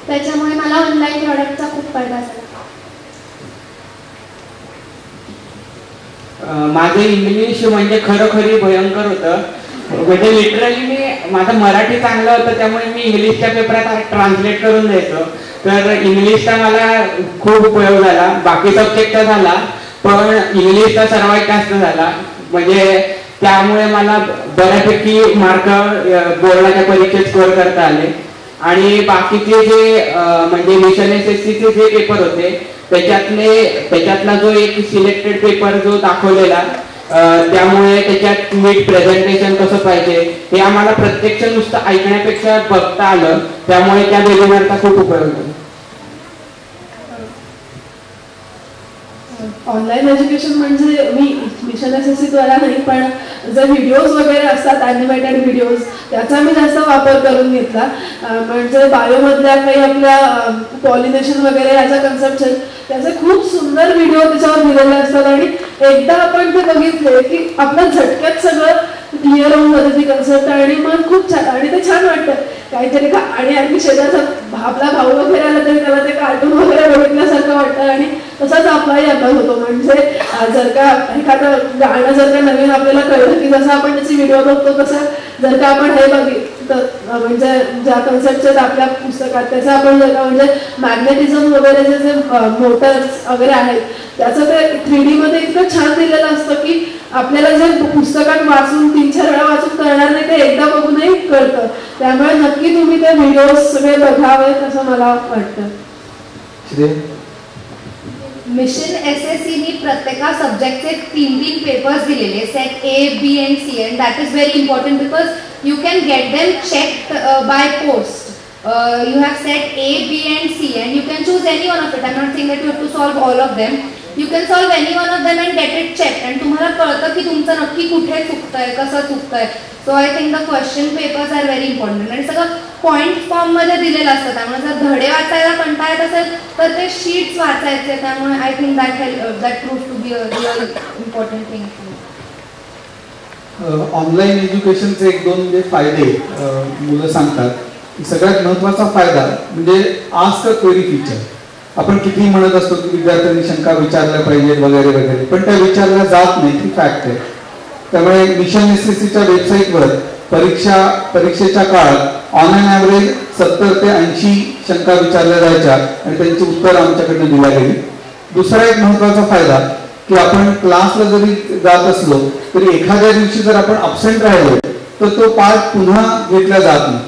त्याच्यामुळे मला ऑनलाईन प्रॉडक्टचा खूप फायदा झाला. माझं इंग्लिश म्हणजे खरोखरी भयंकर होतं. म्हणजे लिटरली मी माझं मराठी चांगलं होतं, त्यामुळे मी इंग्लिशच्या पेपरात ट्रान्सलेट करून द्यायचो. तर इंग्लिशचा मला खूप उपयोग झाला. बाकी सब्जेक्टचा झाला, पण इंग्लिशचा सर्वात जास्त झाला. म्हणजे त्यामुळे मला बऱ्यापैकी मार्क बोर्डाच्या परीक्षेत स्कोअर करता आले. आणि बाकीचे जे म्हणजे मिशन SSCचे जे पेपर होते त्याच्यातला जो एक सिलेक्टेड पेपर जो दाखवलेला, त्यामुळे त्याच्यात नीट प्रेझेंटेशन कसं पाहिजे हे आम्हाला प्रत्यक्ष नुसतं ऐकण्यापेक्षा बघता आलं, त्यामुळे त्या वेबिनारचा खूप उपयोग झाला. ऑनलाईन एज्युकेशन म्हणजे मी मिशन SSC द्वारा नाही, पण जे व्हिडिओज वगैरे असतात ॲनिमेटेड व्हिडिओज त्याचा मी जास्त वापर करून घेतला. म्हणजे बायोमधल्या काही आपल्या पॉलिनेशन वगैरे याचा कन्सेप्ट आहे, त्याचे खूप सुंदर व्हिडिओ त्याच्यावर दिलेले असतात. आणि एकदा आपण ते बघितले की आपल्या झटक्यात सगळं क्लिअर होऊन जाते ती कन्सेप्ट, आणि मग खूप छान, आणि ते छान वाटतं काहीतरी का. आणि आणखी शेजारचा आपला भाऊ वगैरे आला तरी त्याला ते कार्टून वगैरे बघितल्यासारखं वाटतं, आणि तसाच आपलाही अभ्यास होतो. म्हणजे जर का एखादं गाणं जर का नवीन आपल्याला कळलं की जसं आपण त्याची व्हिडिओ बघतो तसं जर का आपण हे बघितलं, म्हणजे ज्या कन्सेप्टचे आपल्या पुस्तकात त्याचं आपण जर का म्हणजे मॅग्नेटिझम वगैरे जे मोटर्स वगैरे आहेत त्याचं ते 3D मध्ये इतकं छान दिलेलं असतं की आपल्याला जे पुस्तकात वाचून 3-4 वेळा वाचून कळणार नाही ते एकदा बघूनही कळतं. त्यामुळे नक्की तुम्ही ते व्हिडिओ सगळे बघावेत असं मला वाटतं. मिशन SSCनी प्रत्येका सब्जेक्टचे 3 पेपर्स दिलेले, set A, B and C, and that is very important because you can get them checked by post. You have set A, B and C and you can choose any one of it. I'm not saying that you have to solve all of them. You can solve any one of them and get it checked. And तुम्हाला कळतं की तुमचं नक्की कुठे चुकतंय, कसं चुकतंय. So I think the question papers are very important. आणि सगळं पॉइंट फॉर्म मध्ये दिलेलं असतं, त्यामुळे जर धडे वाचायला कंटाळा येत असेल तर ते शीट्स वाचायचे. त्यामुळे I think that prove to be a real important thing. Online एज्युकेशनचे 1-2 म्हणजे फायदे मुलं सांगतात. सगळ्यात महत्त्वाचा फायदा म्हणजे आस्क अ क्वेरी फीचर. आपण किती म्हणत असतो की विद्यार्थ्यांनी शंका विचारल्या पाहिजेत वगैरे वगैरे, पण त्या विचारल्या जात नाही, ती फॅक्ट आहे. त्यामुळे मिशन SSCच्या वेबसाईटवर परीक्षेच्या काळात ऑन अन ॲव्हरेज 70 ते 80 शंका विचारल्या जायच्या आणि त्यांची उत्तर आमच्याकडनं दिल्या गेली. दुसरा एक महत्त्वाचा फायदा की आपण क्लासला जरी जात असलो तरी एखाद्या दिवशी जर आपण अब्सेंट राहिलो तर तो पार्ट पुन्हा घेतला जात नाही.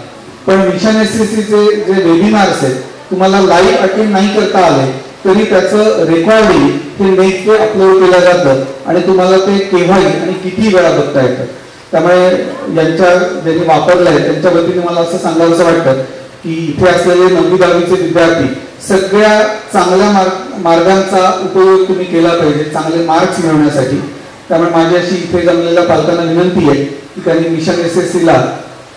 पण मिशन SSCचे जे वेबिनार्स आहेत तुम्हाला लाईव्ह अटेंड नाही करता आले तरी त्याचं रेकॉर्डिंग हे नेट पे अपलोड केलं जातं आणि तुम्हाला ते केव्हाही आणि किती वेळा बघता येतं. त्यामुळे यांच्या ज्यांनी वापरलंय त्यांच्या वतीने मला असं सांगावंसं वाटतं की इथे असलेले 9वी-10वीचे विद्यार्थी सगळ्या चांगल्या मार्गांचा उपयोग तुम्ही केला पाहिजे चांगले मार्क्स मिळवण्यासाठी. त्यामुळे माझी अशी इथे जमलेल्या पालकांना विनंती आहे की त्यांनी मिशन SSCला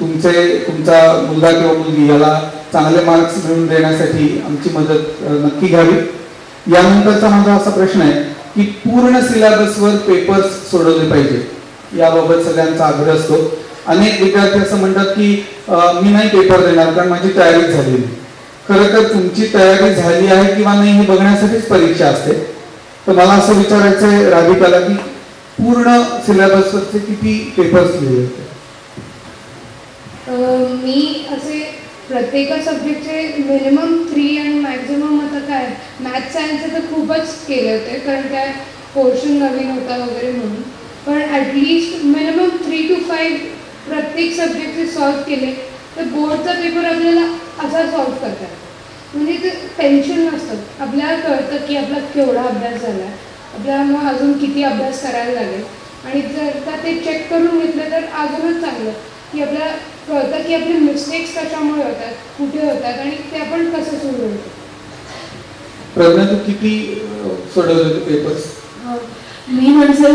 तुमचा मुलगा किंवा मुलगी याला चांगले मार्क्स मिळवून देण्यासाठी आमची मदत नक्की घ्यावी. यानंतरचा माझा असा प्रश्न आहे की पूर्ण सिलेबसवर पेपर्स सोडवले पाहिजे याबाबत सगळ्यांचा आग्रह असतो. अनेक विद्यार्थी असं म्हणतात की मी नाही पेपर देणार कारण माझी तयारी झाली नाही. खरं तर तुमची तयारी झाली आहे किंवा नाही हे बघण्यासाठीच परीक्षा असते. तर मला असं विचारायचं आहे राधिकाला की पूर्ण सिलेबसवरचे किती पेपर्स लिहिले होते? मी असे प्रत्येक सब्जेक्टचे मिनिमम 3 आणि मॅक्झिमम आता काय मॅथ्स सायन्सचे तर खूपच केले होते कारण काय पोर्शन नवीन होता वगैरे म्हणून. पण ॲटलिस्ट मिनिमम 3 to 5 प्रत्येक सब्जेक्टचे सॉल्व केले तर बोर्डचा पेपर आपल्याला असा सॉल्व करतात. म्हणजे ते टेन्शन नसतं. आपल्याला कळतं की आपला केवढा अभ्यास झाला आहे आपल्याला मग अजून किती अभ्यास करायला लागेल आणि जर का ते चेक करून घेतलं तर अजूनच चांगलं की आपल्याला कळतं की आपले मिस्टेक्स कशामुळे होतात कुठे होतात आणि ते आपण कसं सोडवतो. प्रज्ञा तू किती सोडवले होते पेपर्स? मी म्हणजे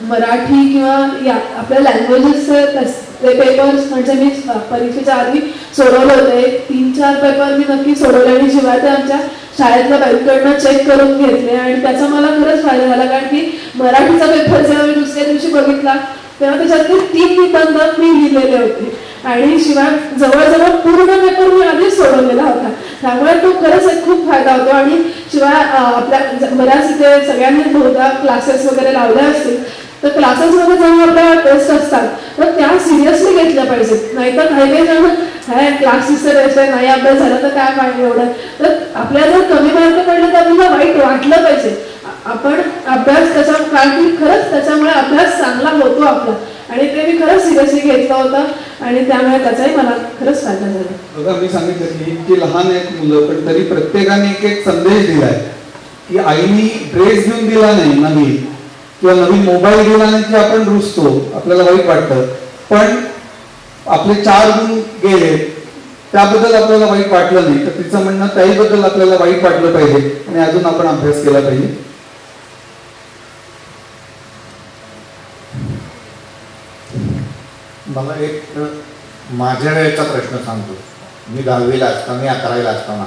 मराठी किंवा या आपल्या लँग्वेजेसचे पेपर्स म्हणजे मी परीक्षेच्या आधी सोडवले होते. 3-4 पेपर मी नक्की सोडवले आणि शिवाय ते आमच्या शाळेतल्या बँकडनं चेक करून घेतले आणि त्याचा मला खरंच फायदा झाला कारण की मराठीचा पेपर जेव्हा मी दुसऱ्या दिवशी बघितला तेव्हा त्याच्यातले 3 निबंध मी लिहिलेले होते आणि शिवाय जवळजवळ पूर्ण पेपर मी आधीच सोडवलेला होता. त्यामुळे तो खरंच एक खूप फायदा होतो. आणि शिवाय आपल्या बऱ्याच इथे सगळ्यांनी बहुधा क्लासेस वगैरे लावले असतील तर क्लासेसमध्ये जेव्हा आपल्या टेस्ट असतात तर त्या सिरियसली घेतल्या पाहिजेत. नाहीतर काही जण काय क्लासेसचं टेस्ट आहे नाही अभ्यास झाला तर काय पाहिजे एवढं. तर आपल्याला जर कमी मार्क पडले तर आपल्याला वाईट वाटलं पाहिजे. आपण अभ्यास त्याचा कारण की खरंच त्याच्यामुळे अभ्यास चांगला होतो आपला आणि ते मी खरंच सिरियसली घेतलं होतं आणि त्यामुळे त्याचाही मला खरंच फायदा झाला. बघा मी सांगितलं की इतकी लहान आहेत मुलं पण तरी प्रत्येकाने एक संदेश दिलाय की आईनी ड्रेस घेऊन दिला नाही नवीन किंवा नवीन मोबाईल दिला नाही की आपण रुसतो आपल्याला वाईट वाटतं. पण आपले 4 गुण गेले त्याबद्दल आपल्याला वाईट वाटलं नाही तर तिचं म्हणणं त्याहीबद्दल आपल्याला वाईट वाटलं पाहिजे आणि अजून आपण अभ्यास केला पाहिजे. मला एक माझ्या वेळेचा प्रश्न सांगतो. मी 10वीला असताना मी 11वीला असताना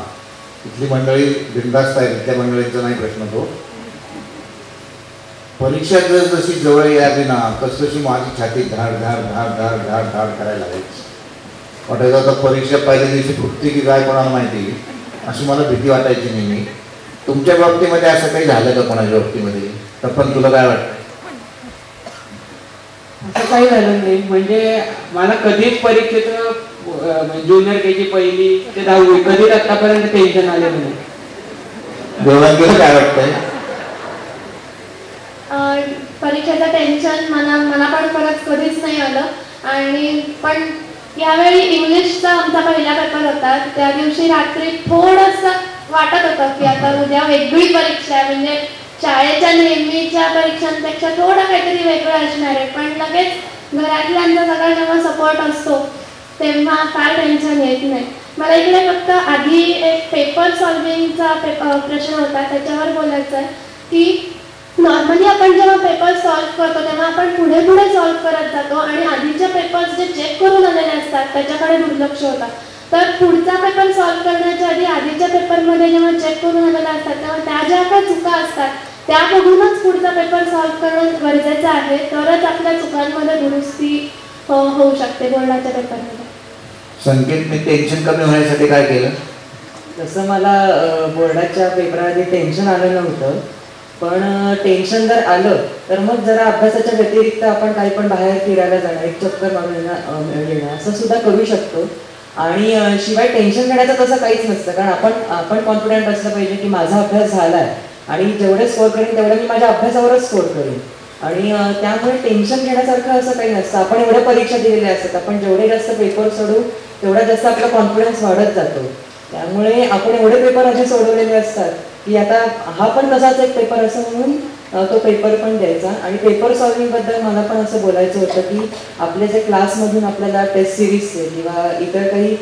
इथली मंडळी बिनधास्त आहे त्या मंडळींचा नाही प्रश्न तो. परीक्षा जशी जवळ यायची ना तशी माझी छाती धाड धाड धाड धाड धाड धाड करायला लागायची. वाटायचं आता परीक्षा पहिल्या दिवशी फुटते की काय कोणाला माहिती अशी मला भीती वाटायची नेहमी. तुमच्या बाबतीमध्ये असं काही झालं का कोणाच्या बाबतीमध्ये? तर पण तुला काय वाटतं? असं काही झालं नाही. म्हणजे मला कधीच परीक्षेचं ज्युनियर केजी 1ली ते 10वी कधीच आतापर्यंत टेन्शन आलेलं नाही. दोघांकडे काय वाटतंय? परीक्षेचं टेन्शन मला पण खरंच कधीच नाही आलं. आणि पण यावेळी इंग्लिशचा आमचा पहिला पेपर होता. त्या दिवशी रात्री थोडंसं वाटत होतं की आता उद्या वेगळी परीक्षा आहे म्हणजे शाळेच्या नेहमीच्या परीक्षांपेक्षा थोडं काहीतरी वेगळं असणार आहे. पण लगेच घरातल्यांचा सगळा जेव्हा सपोर्ट असतो तेव्हा फार टेन्शन येत नाही. मला इकडे फक्त आधी एक पेपर सॉल्विंगचा प्रश्न होता त्याच्यावर बोलायचं आहे की नॉर्मली आपण जेव्हा पेपर सॉल्व्ह करतो तेव्हा आपण पुढे पुढे सॉल्व्ह करत जातो आणि आधीचे पेपर्स जे चेक करून आलेले असतात त्याच्याकडे दुर्लक्ष होतं. तर पुढचा पेपर सॉल्व्ह करण्याच्या आधी आधीच्या पेपरमध्ये जेव्हा चेक करून आलेले असतात तेव्हा त्या ज्या काही चुका असतात त्या बघूनच पुढचा पेपर सॉल्व्ह करणं गरजेचं आहे. तरच आपल्या चुकांमध्ये दुरुस्ती होऊ शकते बोर्डाच्या पेपरमध्ये. संकेत मी टेन्शन कमी होण्यासाठी काय केलं? तसं मला बोर्डाच्या पेपराआधी टेन्शन आलं नव्हतं. पण टेन्शन जर आलं तर मग जरा अभ्यासाच्या व्यतिरिक्त आपण काही पण बाहेर फिरायला जाणं एक चक्कर मारून येणं असं सुद्धा करू शकतो. आणि शिवाय टेन्शन घेण्याचं तसं काहीच नसतं कारण आपण कॉन्फिडंट असलं पाहिजे की माझा अभ्यास झाला आहे आणि जेवढे स्कोअर करेन तेवढं मी माझ्या अभ्यासावरच स्कोअर करेन. आणि त्यामुळे टेन्शन घेण्यासारखं असं काही नसतं. आपण एवढ्या परीक्षा दिलेल्या असतात, आपण जेवढे जास्त पेपर सोडू तेवढा जास्त आपला कॉन्फिडन्स वाढत जातो. त्यामुळे आपण एवढे पेपर असे सोडवलेले असतात की आता हा पण तसाच एक पेपर असं म्हणून तो पेपर पण द्यायचा. आणि पेपर सॉल्विंगबद्दल मला पण असं बोलायचं होतं की आपले जे क्लासमधून आपल्याला टेस्ट सिरीजचे किंवा इतर काही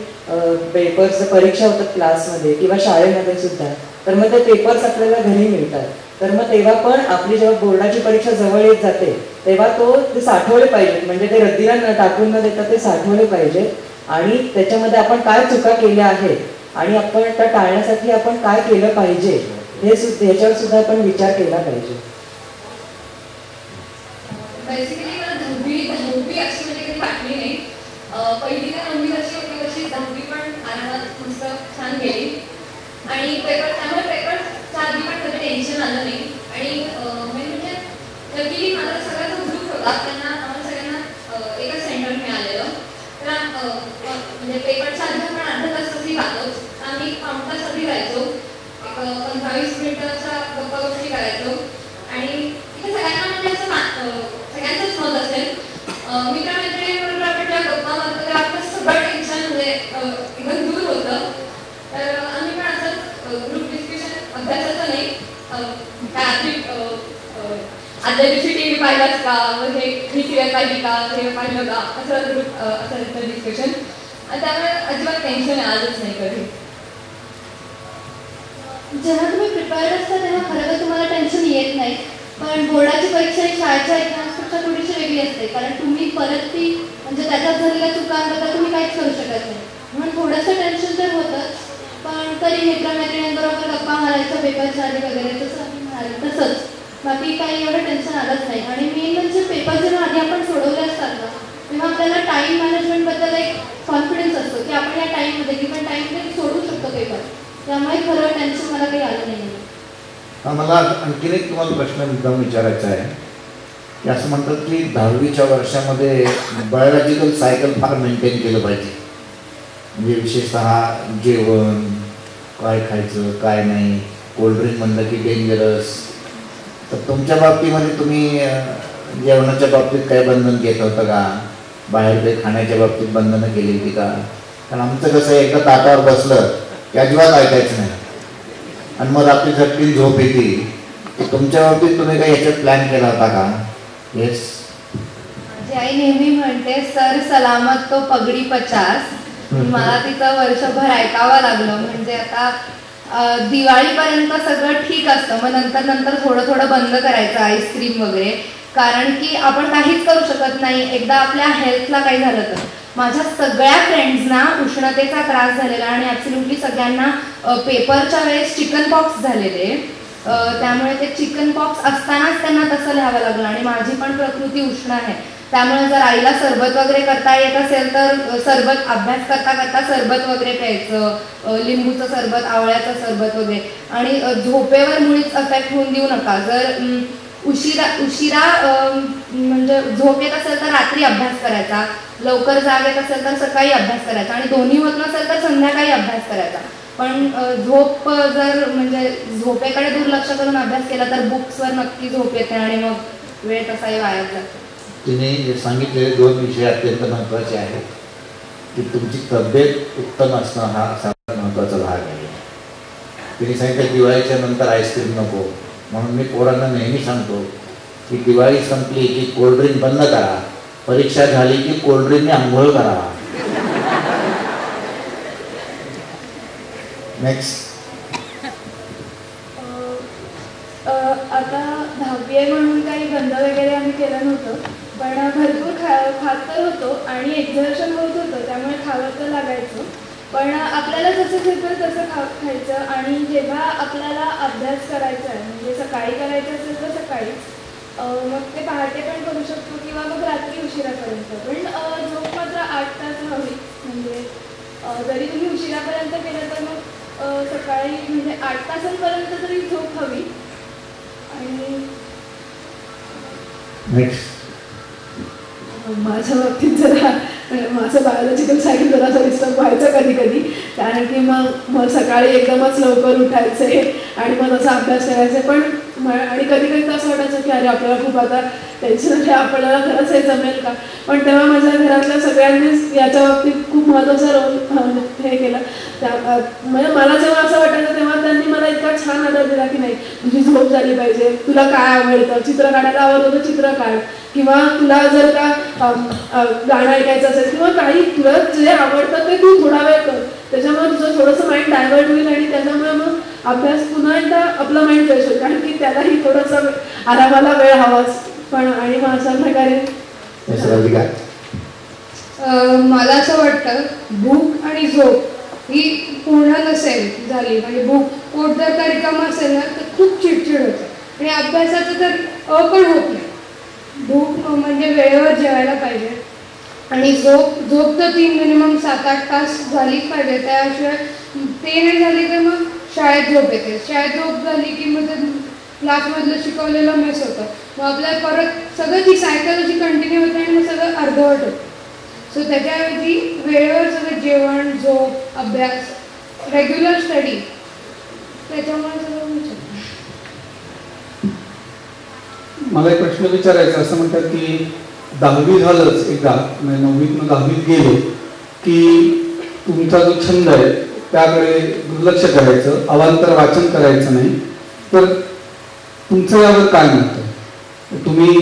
पेपर्स परीक्षा होतात क्लासमध्ये किंवा शाळेमध्ये सुद्धा, तर मग ते पेपर्स आपल्याला घरी मिळतात. तर मग तेव्हा पण आपली जेव्हा बोर्डाची परीक्षा जवळ येत जाते तेव्हा ते साठवले पाहिजेत, म्हणजे ते रद्दीला टाकून न देता ते साठवले पाहिजेत. आणि त्याच्यामध्ये आपण काय चुका केल्या आहेत आणि आपण त्या टाळण्यासाठी आपण काय केलं पाहिजे हे सुद्धा ह्याच्यावर सुद्धा आपण विचार केला पाहिजे. बेसिकली मला दहावी अशी म्हणजे कधी वाटली नाही. पहिली ते 9वी अशी होती तशी 10वी पण आरामात मस्त छान गेली. आणि त्यामुळे पेपरच्या आधी पण कधी टेन्शन आलं नाही. आणि म्हणजे लकीली माझा सगळा जो ग्रुप होता आम्हाला सगळ्यांना एकच सेंटर मिळालेलं. तर म्हणजे पेपरच्या आधी आपण अर्धा तास कधी जातो, आम्ही पाऊण तास आधी जायचो, 15-20 मिनिटाच्या गप्पा गोष्टी करायचो. आणि इथे सगळ्यांना म्हणजे असं सगळ्यांचंच मत असेल, मित्रमैत्रिणींबरोबर आपण ज्या गप्पा मारतो तेव्हा आपलं सगळं टेन्शन म्हणजे एकदम दूर होतं. तर आम्ही पण असं ग्रुप डिस्कशन अभ्यासाचं नाही, आदल्या दिवशी टी व्ही पाहिलाच का, हे ही सिरियल पाहिली का, हे पाहिलं का, असं ग्रुप असं डिस्कशन. त्यामुळे अजिबात टेन्शन आलंच नाही कधी. जेव्हा तुम्ही प्रिपेअर्ड असता तेव्हा खरं तर तुम्हाला टेन्शन येत नाही, पण बोर्डाची परीक्षा ही शाळेच्या एक्झाम्सपेक्षा थोडीशी वेगळी असते, कारण तुम्ही परत ती म्हणजे त्याच्यात झालेल्या चुकांबद्दल तुम्ही काहीच करू शकत नाही. म्हणून थोडंसं टेन्शन तर होतंच, पण तरी मित्रमैत्रिणींबरोबर गप्पा मारायचं पेपरच्या आधी वगैरे जसं आम्ही म्हणाले तसंच, बाकी काही एवढं टेन्शन आलंच नाही. आणि मेन म्हणजे पेपर जेव्हा आधी आपण सोडवले असतात ना तेव्हा आपल्याला टाईम मॅनेजमेंटबद्दल एक कॉन्फिडन्स असतो की आपण या टाईममध्ये किंवा टाईममध्ये सोडू शकतो पेपर, त्यामुळे खरं टेन्शन मला काही आलं नाही. मला आणखीन एक तुम्हाला प्रश्न मुद्दाम विचारायचा आहे की असं म्हणतात की 10वीच्या वर्षामध्ये बायोलॉजिकल सायकल फार मेंटेन केलं पाहिजे, म्हणजे विशेषतः जेवण काय खायचं काय नाही, कोल्ड्रिंक म्हणलं की डेंजरस. तर तुमच्या बाबतीमध्ये तुम्ही जेवणाच्या बाबतीत काही बंधन घेत होतं का, बाहेर काही खाण्याच्या बाबतीत बंधनं केली होती का? कारण आमचं कसं एकदा ताटावर बसलं की अजिबात ऐकायचं नाही आणि मग रात्री झटकीन झोप येते. तुमच्या बाबतीत तुम्ही काही याच्यात प्लॅन केला होता का? येस. माझी आई नेहमी म्हणते सर सलामत तो पगडी 50. मला तिचं वर्षभर ऐकावं लागलं. म्हणजे आता दिवाळीपर्यंत सगळं ठीक असतं, मग नंतर थोडं बंद करायचं आईस्क्रीम वगैरे, कारण की आपण काहीच करू शकत नाही. एकदा आपल्या हेल्थला काही झालं तर. माझ्या सगळ्या फ्रेंड्सना उष्णतेचा त्रास झालेला आणि ॲब्सोल्युटली सगळ्यांना पेपरच्या वेळेस चिकन पॉक्स झालेले. त्यामुळे ते चिकन पॉक्स असतानाच त्यांना तसं लिहावं लागलं. आणि माझी पण प्रकृती उष्ण आहे, त्यामुळे जर आईला सरबत वगैरे करता येत असेल तर सरबत अभ्यास करता सरबत वगैरे प्यायचं, लिंबूचं सरबत, आवळ्याचं सरबत वगैरे. आणि झोपेवर मुळीच अफेक्ट होऊन देऊ नका. जर उशिरा म्हणजे झोप येत असेल तर रात्री अभ्यास करायचा, लवकर जाग येत असेल तर सकाळी अभ्यास करायचा, आणि दोन्ही होत नसेल तर संध्याकाळी अभ्यास करायचा. पण झोप जर म्हणजे झोपेकडे दुर्लक्ष करून अभ्यास केला तर बुक्सवर नक्की झोप येते आणि मग वेळ तसाही वाया जातो. तिने जे सांगितलेले 2 विषय अत्यंत महत्त्वाचे आहेत की तुमची तब्येत उत्तम असणं हा सगळ्यात महत्त्वाचा भाग आहे. तिने सांगितलं दिवाळीच्या नंतर आईस्क्रीम नको, म्हणून मी पोरांना नेहमी सांगतो की दिवाळी संपली की कोल्ड्रिंक बंद करा, परीक्षा झाली की कोल्ड्रिंकने आंघोळ करा. नेक्स्ट. आता 10वी आहे म्हणून काही बंद वगैरे आम्ही केलं नव्हतं, पण भरपूर खात तर होतो आणि एक्झर्शन होत होतं, त्यामुळे खावं तर लागायचं. पण आपल्याला जसं घेतं तसं खायचं. आणि जेव्हा आपल्याला अभ्यास करायचा आहे म्हणजे सकाळी करायचं असेल तर सकाळीच, मग ते पहाटे पण करू शकतो किंवा मग रात्री उशिरापर्यंत. पण झोप मात्र 8 तास हवी. म्हणजे जरी तुम्ही उशिरापर्यंत केलं तर मग सकाळी म्हणजे 8 तासांपर्यंत तरी झोप हवी. आणि नेक्स्ट. माझ्या बाबतीत जरा माझं बायोलॉजिकल सायकल जरासं डिस्टर्ब व्हायचं कधी कधी, कारण की मग सकाळी एकदमच लवकर उठायचे आणि मग तसा अभ्यास करायचे. पण आणि कधी कधी असं वाटायचं की अरे आपल्याला खूप आता टेन्शन आहे, आपल्याला खरंच हे जमेल का. पण तेव्हा माझ्या घरातल्या सगळ्यांनीच याच्या बाबतीत खूप महत्त्वाचा रोल हे केलं. म्हणजे मला जेव्हा असं वाटायचं तेव्हा त्यांनी मला इतका छान आदर दिला की नाही तुझी झोप झाली पाहिजे, तुला काय आवडतं, चित्र काढायला आवडतं तर चित्र काढ, किंवा तुला जर का गाणं ऐकायचं असेल किंवा काही तुला जे आवडतं ते तू थोडा वेळ कर, त्याच्यामुळे तुझं थोडंसं माइंड डायव्हर्ट होईल आणि त्याच्यामुळे मग अभ्यास पुन्हा एकदा आपला माइंड फ्रेश होईल, कारण की त्यालाही थोडंसं आरामाला वेळ हवाच. पण आणि मग अशा प्रकारे मला असं वाटतं भूक आणि झोप ही पूर्ण नसेल झाली, म्हणजे भूक पोट जर का रिकामं असेल ना तर खूप चिडचिड होते आणि अभ्यासाचं तर पण होत नाही. भूक म्हणजे वेळेवर जेवायला पाहिजे आणि झोप तर मिनिमम 7-8 तास झालीच पाहिजे. त्याशिवाय ते नाही झाली तर मग शाळेत झोप येते, शाळेत झोप झाली की मग ते क्लासमधलं शिकवलेलं मिस होतं, मग आपल्याला परत सगळं ती सायकल अशी कंटिन्यू होते आणि मग सगळं अर्धवट होतं. सो त्याच्याऐवजी वेळेवर सगळं जेवण, झोप, अभ्यास, रेग्युलर स्टडी, त्याच्यामुळे सगळं होऊ शकतं. मला एक प्रश्न विचारायचा, असं म्हणतात की 10वी झालंच एकदा, 9वीतनं 10वीत गेलो की तुमचा जो छंद आहे त्याकडे दुर्लक्ष करायचं, अवांतर वाचन करायचं नाही. तर तुमचं यावर काय मत आहे? तुम्ही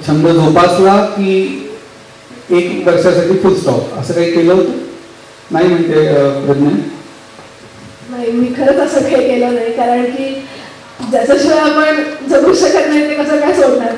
छंद जोपासला की 1 वर्षासाठी फुल स्टॉप असं काही केलं होतं? नाही म्हणते प्रज्ञा. नाही, मी खरंच असं काही केलं नाही, कारण की ज्याच्याशिवाय आपण जगू शकत नाही ते कसं काय सोडणार.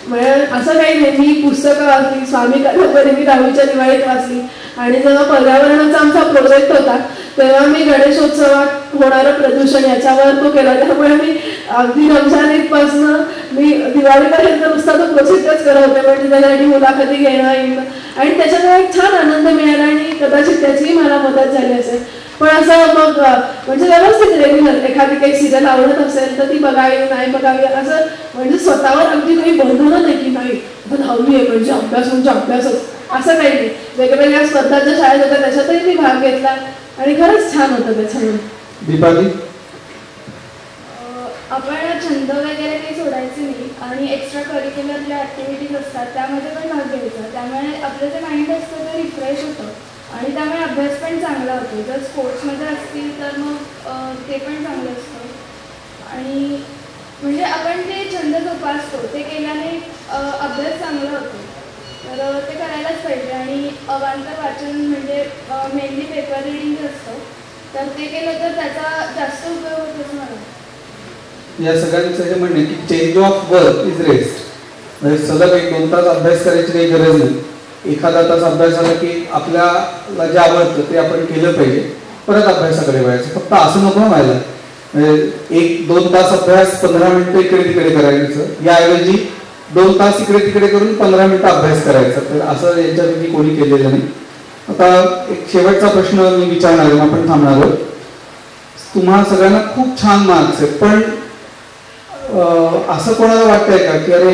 म्हणजे असं काही नाही. मी पुस्तकं वाचली, स्वामी कादंबरी मी 10वीच्या दिवाळीत वाचली, आणि जेव्हा पर्यावरणाचा आमचा प्रोजेक्ट होता तेव्हा मी गणेशोत्सवात होणारं प्रदूषण याच्यावर तो केला. त्यामुळे मी अगदी रमजान ईदपासनं मी दिवाळीपर्यंत नुसता तो प्रोजेक्टच करत होते, म्हणजे त्यासाठी मुलाखती घेणं येणं, आणि त्याच्यामुळे एक छान आनंद मिळाला आणि कदाचित त्याचीही मला मदत झाली असेल. पण असं मग म्हणजे व्यवस्थित रेग्युलर एखादी काही सिरियल आवडत असेल तर ती बघावी नाही बघावी असं म्हणजे स्वतःवर अगदी काही बंधनं नाही की नाही 10वी आहे म्हणजे अभ्यासच असं काही नाही. वेगवेगळ्या स्पर्धांच्या शाळेत होत्या त्याच्यातही मी भाग घेतला आणि खरंच छान होतं त्याच्यामुळे. दीपाली, आपण छंद वगैरे काही सोडायचे नाही आणि एक्स्ट्रा करिक्युलर ज्या ॲक्टिव्हिटीज असतात त्यामध्ये पण भाग घ्यायचा, त्यामुळे आपलं जे माइंड असतं ते रिफ्रेश होतं आणि त्यामुळे अभ्यास पण चांगला होतो. जर स्पोर्ट्समध्ये असतील तर मग ते पण चांगलं असतं आणि म्हणजे आपण ते छंद जोपासतो ते केल्याने अभ्यास चांगला होतो, तर ते करायलाच पाहिजे. आणि अवांतर वाचन म्हणजे मेनली पेपर रिडिंग असतं, तर ते केलं तर त्याचा जास्त उपयोग होतो असं मला. या सगळ्यांचं हे म्हणणे की change of work is rest, म्हणजे सलग 1-2 तास अभ्यास करायची काही गरज नाही. एखादा तास अभ्यास झाला की आपल्याला जे आवडतं ते आपण केलं पाहिजे, परत अभ्यासाकडे वळायचं. फक्त असं नको व्हायला म्हणजे 1-2 तास अभ्यास 15 मिनिटं इकडे तिकडे करायचं, याऐवजी 2 तास इकडे तिकडे करून 15 मिनिटं अभ्यास करायचा. तर असं यांच्यापैकी कोणी केलेलं नाही. आता एक शेवटचा प्रश्न मी विचारणार आहे, आपण थांबणार आहोत. तुम्हाला सगळ्यांना खूप छान मार्क्स आहेत, पण असं कोणाला वाटतंय का की अरे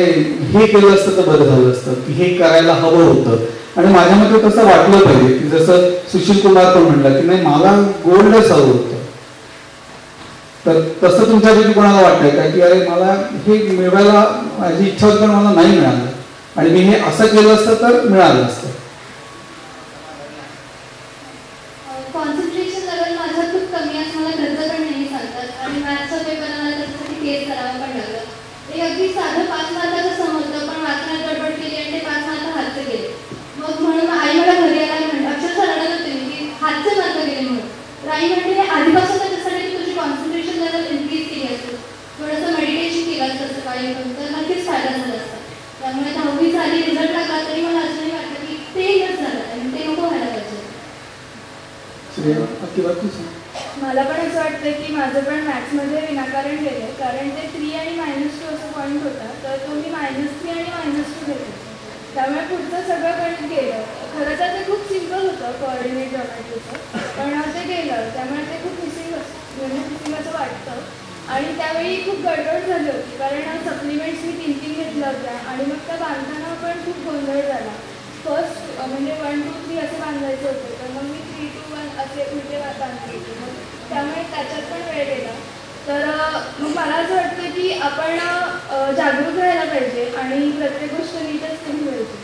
हे केलं असतं तर बरं झालं असतं, की हे करायला हवं होतं आणि माझ्या मते तसं वाटलं पाहिजे, की जसं सुशील कुमार पण म्हणला की नाही मला गोल्डच हवं होतं. तर तसं तुमच्यापैकी कोणाला वाटतंय का की अरे मला हे मिळवायला माझी इच्छा होती पण मला नाही मिळालं आणि मी हे असं केलं असतं तर मिळालं असतं? कॉन्सन्ट्रेशन लेवल माझा खूप कमी आहे, मला घरचं पण नाही सांगतात आणि मॅथ्सचा पेपर मला त्याच्यासाठी केस करावं पण लागलं. ते अगदी साधं 5 मार्काचं समजतं, पण वाचण्यात गडबड केली आणि ते 5 मार्क हातचे गेले. मग म्हणून आई मला घरी आला म्हणते, अक्षरशः रडत होते मी की हातचे मार्क गेले म्हणून. तर आई म्हणते हे आधीपासून त्याच्यासाठी की तुझी कॉन्सन्ट्रेशन लेवल इन्क्रीज केली असतं, थोडंसं मेडिटेशन केलं असतं सकाळी करून तर नक्कीच फायदा झाला असता. त्यामुळे 10वी झाली, रिझल्ट लागला तरी मला असंही वाटतं की ते नच झालं आणि ते नको व्हायला पाहिजे. मला पण असं वाटतं की माझं पण मॅथ्समध्ये विनाकारण गेलं, कारण ते 3 आणि -2 असं पॉईंट होता, तर तो मी -3 आणि -2 घेतलं, त्यामुळे पुढचं सगळं गणित गेलं. खरं तर ते खूप सिम्पल होतं कोऑर्डिनेट जॉमेट्रीचं, पण ते गेलं त्यामुळे ते खूप मिसिंग असं वाटतं. आणि त्यावेळी खूप गडबड झाली होती, कारण सप्लिमेंट्स मी 3 घेतल्या होत्या आणि मग त्या बांधताना पण खूप गोंधळ झाला. फर्स्ट म्हणजे 1 आणली होती, मग त्यामुळे त्याच्यात पण वेळ गेला. तर मग मला असं वाटतं की आपण जागरूक राहायला पाहिजे आणि प्रत्येक गोष्ट नीटच केली पाहिजे.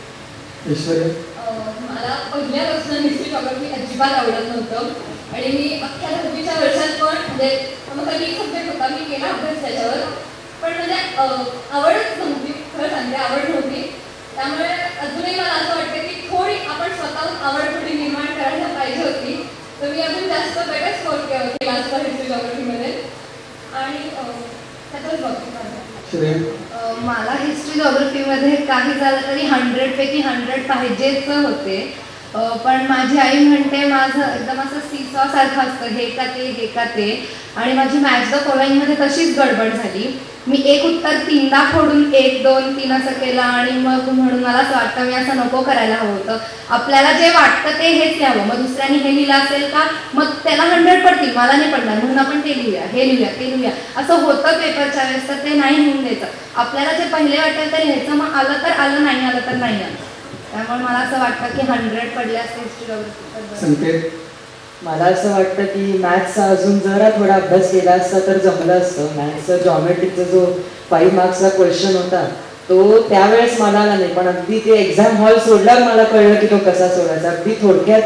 ऐश्वर्या, मला पहिल्यापासून हिस्ट्री जॉग्राफी अजिबात आवडत नव्हतं आणि मी अख्ख्या 10वीच्या वर्षात पण म्हणजे माझा एक सब्जेक्ट होता, मी केला अभ्यास त्याच्यावर, पण म्हणजे आवडच नव्हती, खरं सांगते आवड नव्हती. त्यामुळे अजूनही मला असं वाटतं की थोडी आपण स्वतःहून आवड थोडी निर्माण करायला पाहिजे होती, तर मी अजून जास्त बेटर स्कोर केला असता हिस्ट्री जॉग्राफीमध्ये आणि त्यातच बघतो. मला हिस्ट्री जॉग्राफीमध्ये काही झालं तरी 100पैकी 100 पाहिजेच होते, पण माझी आई म्हणते माझं एकदम असं सीसॉ सारखं असतं, हे का ते आणि माझी मॅथ्स द फॉलोइंगमध्ये तशीच गडबड झाली. मी एक उत्तर 3दा फोडून 1, 2, 3 असं केलं आणि मग म्हणून मला असं वाटतं मी असं नको करायला हवं होतं. आपल्याला जे वाटतं ते हेच लिहावं, मग दुसऱ्याने हे लिहिलं असेल का मग त्याला 100 पडतील, मला नाही पडणार, म्हणून आपण ते लिहूया, हे लिहूया, ते लिहूया, असं होतं पेपरच्या वेळेस. तर ते नाही लिहून द्यायचं, आपल्याला जे पहिले वाटेल ते लिहायचं, मग आलं तर आलं, नाही आलं तर नाही आलं. त्यामुळे मला असं वाटतं की 100 पडले असते हिस्ट्री जॉग्राफी. मला असं वाटतं की मॅथ्सचा अजून जरा थोडा अभ्यास केला असता तर जमलं असतं. मॅथ्सचा जॉमेट्रिकचा जो 5 मार्क्सचा क्वेश्चन होता तो त्यावेळेस मला आला नाही, पण अगदी ते एक्झाम हॉल सोडल्यावर मला कळलं की तो कसा सोडायचा. अगदी थोडक्यात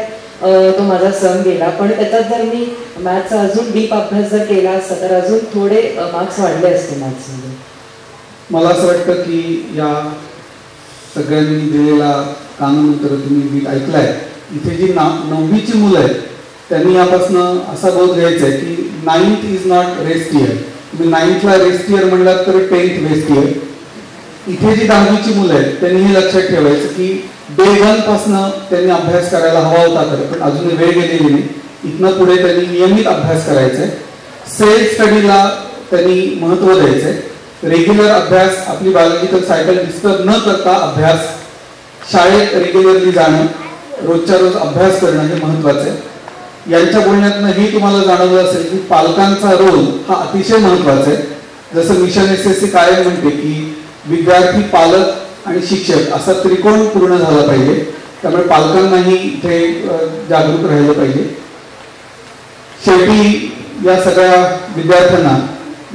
तो माझा सम गेला, पण त्याच्यात जर मी मॅथ्सचा अजून डीप अभ्यास जर केला असता तर अजून थोडे मार्क्स वाढले असते मॅथ्समध्ये. मला असं वाटतं की या सगळ्यांनी दिलेला कानानंतर तुम्ही नीट ऐकलाय. इथे जी 9वीची मुलं आहेत त्यांनी यापासून असा बोध घ्यायचा आहे की 9th is not rest year. तुम्ही 9thला रेस्ट इयर म्हणलात तर 10th वेस्ट इयर. इथे जी 10वीची मुलं आहेत त्यांनी हे लक्षात ठेवायचं की डे 1 पासून त्यांनी अभ्यास करायला हवा होता, तर पण अजून वेळ गेलेली नाही. इथनं पुढे त्यांनी नियमित अभ्यास करायचा आहे. सेल्फ स्टडीला त्यांनी महत्त्व द्यायचं आहे. रेग्युलर अभ्यास, आपली बायोलॉजिकल सायकल डिस्टर्ब न करता अभ्यास, शाळेत रेग्युलरली जाणं, रोजच्या रोज अभ्यास करणं हे महत्त्वाचं आहे. यांच्या बोलण्यातनंही तुम्हाला जाणवलं असेल की पालकांचा रोल हा अतिशय महत्त्वाचा आहे. जसं मिशन SSC कायम म्हणते की विद्यार्थी, पालक आणि शिक्षक असा त्रिकोण पूर्ण झाला पाहिजे. त्यामुळे पालकांनाही इथे जागरूक राहिलं पाहिजे. शेवटी या सगळ्या विद्यार्थ्यांना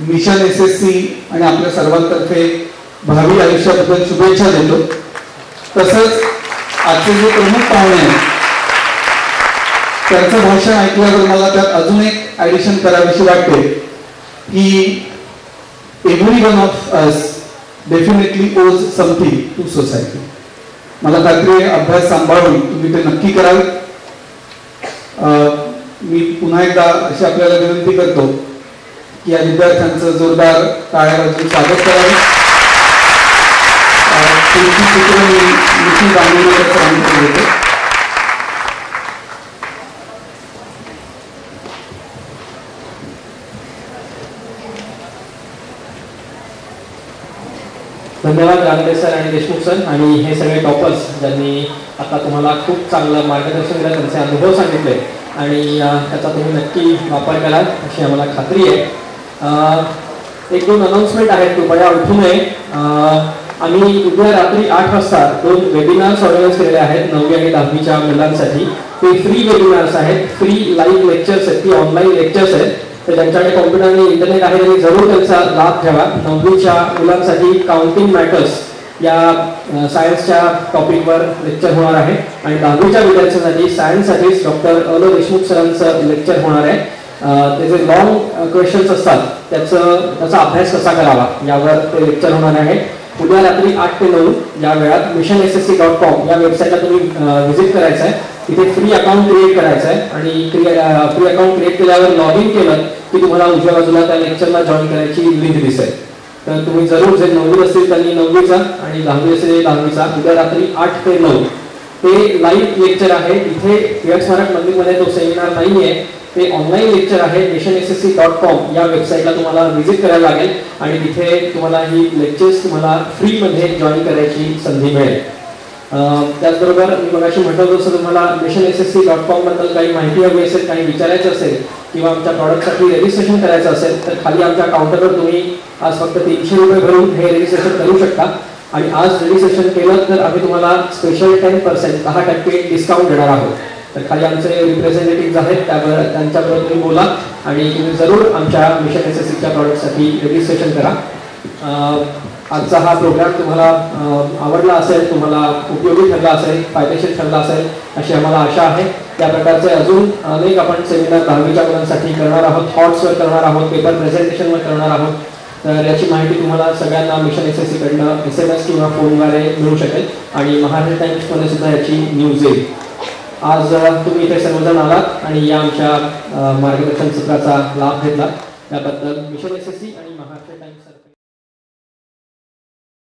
मिशन SSC आणि आपल्या सर्वांतर्फे भावी आयुष्याबद्दल शुभेच्छा देतो. तसंच आजचे जे प्रमुख पाहुणे आहेत त्यांचं भाषण ऐकल्यावर मला त्यात अजून एक ॲडिशन करावीशी वाटते की every one of us definitely ओज समथिंग टू सोसायटी. मला खात्री आहे अभ्यास सांभाळून तुम्ही ते नक्की कराल. मी पुन्हा एकदा अशी आपल्याला विनंती करतो की या विद्यार्थ्यांचं जोरदार टाळ्या वाजवून स्वागत करावे. चित्र मी निखिल बांगुळेकर सरांकडे देतो. धन्यवाद रानडे सर आणि देशमुख सर आणि हे सगळे टॉपर्स ज्यांनी आता तुम्हाला खूप चांगलं मार्गदर्शन दिलं, त्यांचे अनुभव सांगितले आणि त्याचा तुम्ही नक्की वापर कराल अशी आम्हाला खात्री आहे. 1-2 अनाउन्समेंट आहेत, कृपया उठू नये. आम्ही उद्या रात्री 8 वाजता 2 वेबिनार्स ऑर्गनाईज केलेले आहेत 9वी आणि 10वीच्या मुलांसाठी. ते फ्री वेबिनार्स आहेत, फ्री लाईव्ह लेक्चर्स आहेत, ती ऑनलाईन लेक्चर्स आहेत. तर ज्यांच्याकडे कॉम्प्युटर आणि इंटरनेट आहे त्यांनी जरूर त्यांचा लाभ घ्यावा. 9वीच्या मुलांसाठी काउंटिंग मॅटर्स या सायन्सच्या टॉपिकवर लेक्चर होणार आहे आणि 10वीच्या विद्यार्थ्यांसाठी सायन्ससाठीच डॉक्टर अलो देशमुख सरांचं लेक्चर होणार आहे. ते जे लॉंग क्वेश्चन्स असतात त्याचा अभ्यास कसा करावा यावर ते लेक्चर होणार आहे. उद्या रात्री 8 ते 9 या वेळात missionssc.com या वेबसाईटला तुम्ही व्हिजिट करायचं आहे. तिथे फ्री अकाउंट क्रिएट करायचं आहे आणि फ्री अकाउंट क्रिएट केल्यावर लॉग इन केलं की तुम्हाला उजव्या बाजूला त्या लेक्चरला जॉईन करायची लिंक दिसेल. तर तुम्ही जरूर जे 9वी असतील त्यांनी 9वीचा आणि 10वी असेल 10वीचा उद्या रात्री 8 ते 9 ते लाईव्ह लेक्चर आहे. इथे टिळक स्मारक मंदिरमध्ये तो सेमिनार नाही आहे, ते ऑनलाईन लेक्चर आहे. missionssc.com या वेबसाईटला तुम्हाला व्हिजिट करायला लागेल आणि तिथे तुम्हाला ही लेक्चर्स तुम्हाला फ्रीमध्ये जॉईन करायची संधी मिळेल. त्याचबरोबर मी मगाशी म्हटलं होतं तसं तुम्हाला missionssc.com बद्दल काही माहिती हवी असेल, काही विचारायचं असेल किंवा आमच्या प्रॉडक्टसाठी रजिस्ट्रेशन करायचं असेल तर खाली आमच्या काउंटरवर तुम्ही आज फक्त 300 रुपये भरून हे रजिस्ट्रेशन करू शकता आणि आज रजिस्ट्रेशन केलं तर आम्ही तुम्हाला स्पेशल 10% डिस्काउंट देणार आहोत. तर खाली आमचे रिप्रेझेंटेटिव्ह आहेत त्यांच्याबरोबर तुम्ही बोला आणि तुम्ही जरूर आमच्या मिशन SSCच्या प्रॉडक्टसाठी रजिस्ट्रेशन करा. आजचा हा प्रोग्राम तुम्हाला आवडला असेल, तुम्हाला उपयोगी ठरला असेल, फायदेशीर ठरला असेल अशी आम्हाला आशा आहे. या प्रकारचे अजून अनेक आपण सेमिनार 10वीच्या मुलांसाठी करणार आहोत, थॉट्सवर करणार आहोत, पेपर प्रेझेंटेशनवर करणार आहोत. तर याची माहिती तुम्हाला सगळ्यांना मिशन SSC कडनं SMS किंवा फोनद्वारे मिळू शकेल आणि महाराष्ट्र टाइम्समध्ये सुद्धा याची न्यूज येईल. आज तुम्ही इथे सर्वजण आलात आणि या आमच्या मार्गदर्शन सत्राचा लाभ घेतला, याबद्दल मिशन SSC आणि महाराष्ट्र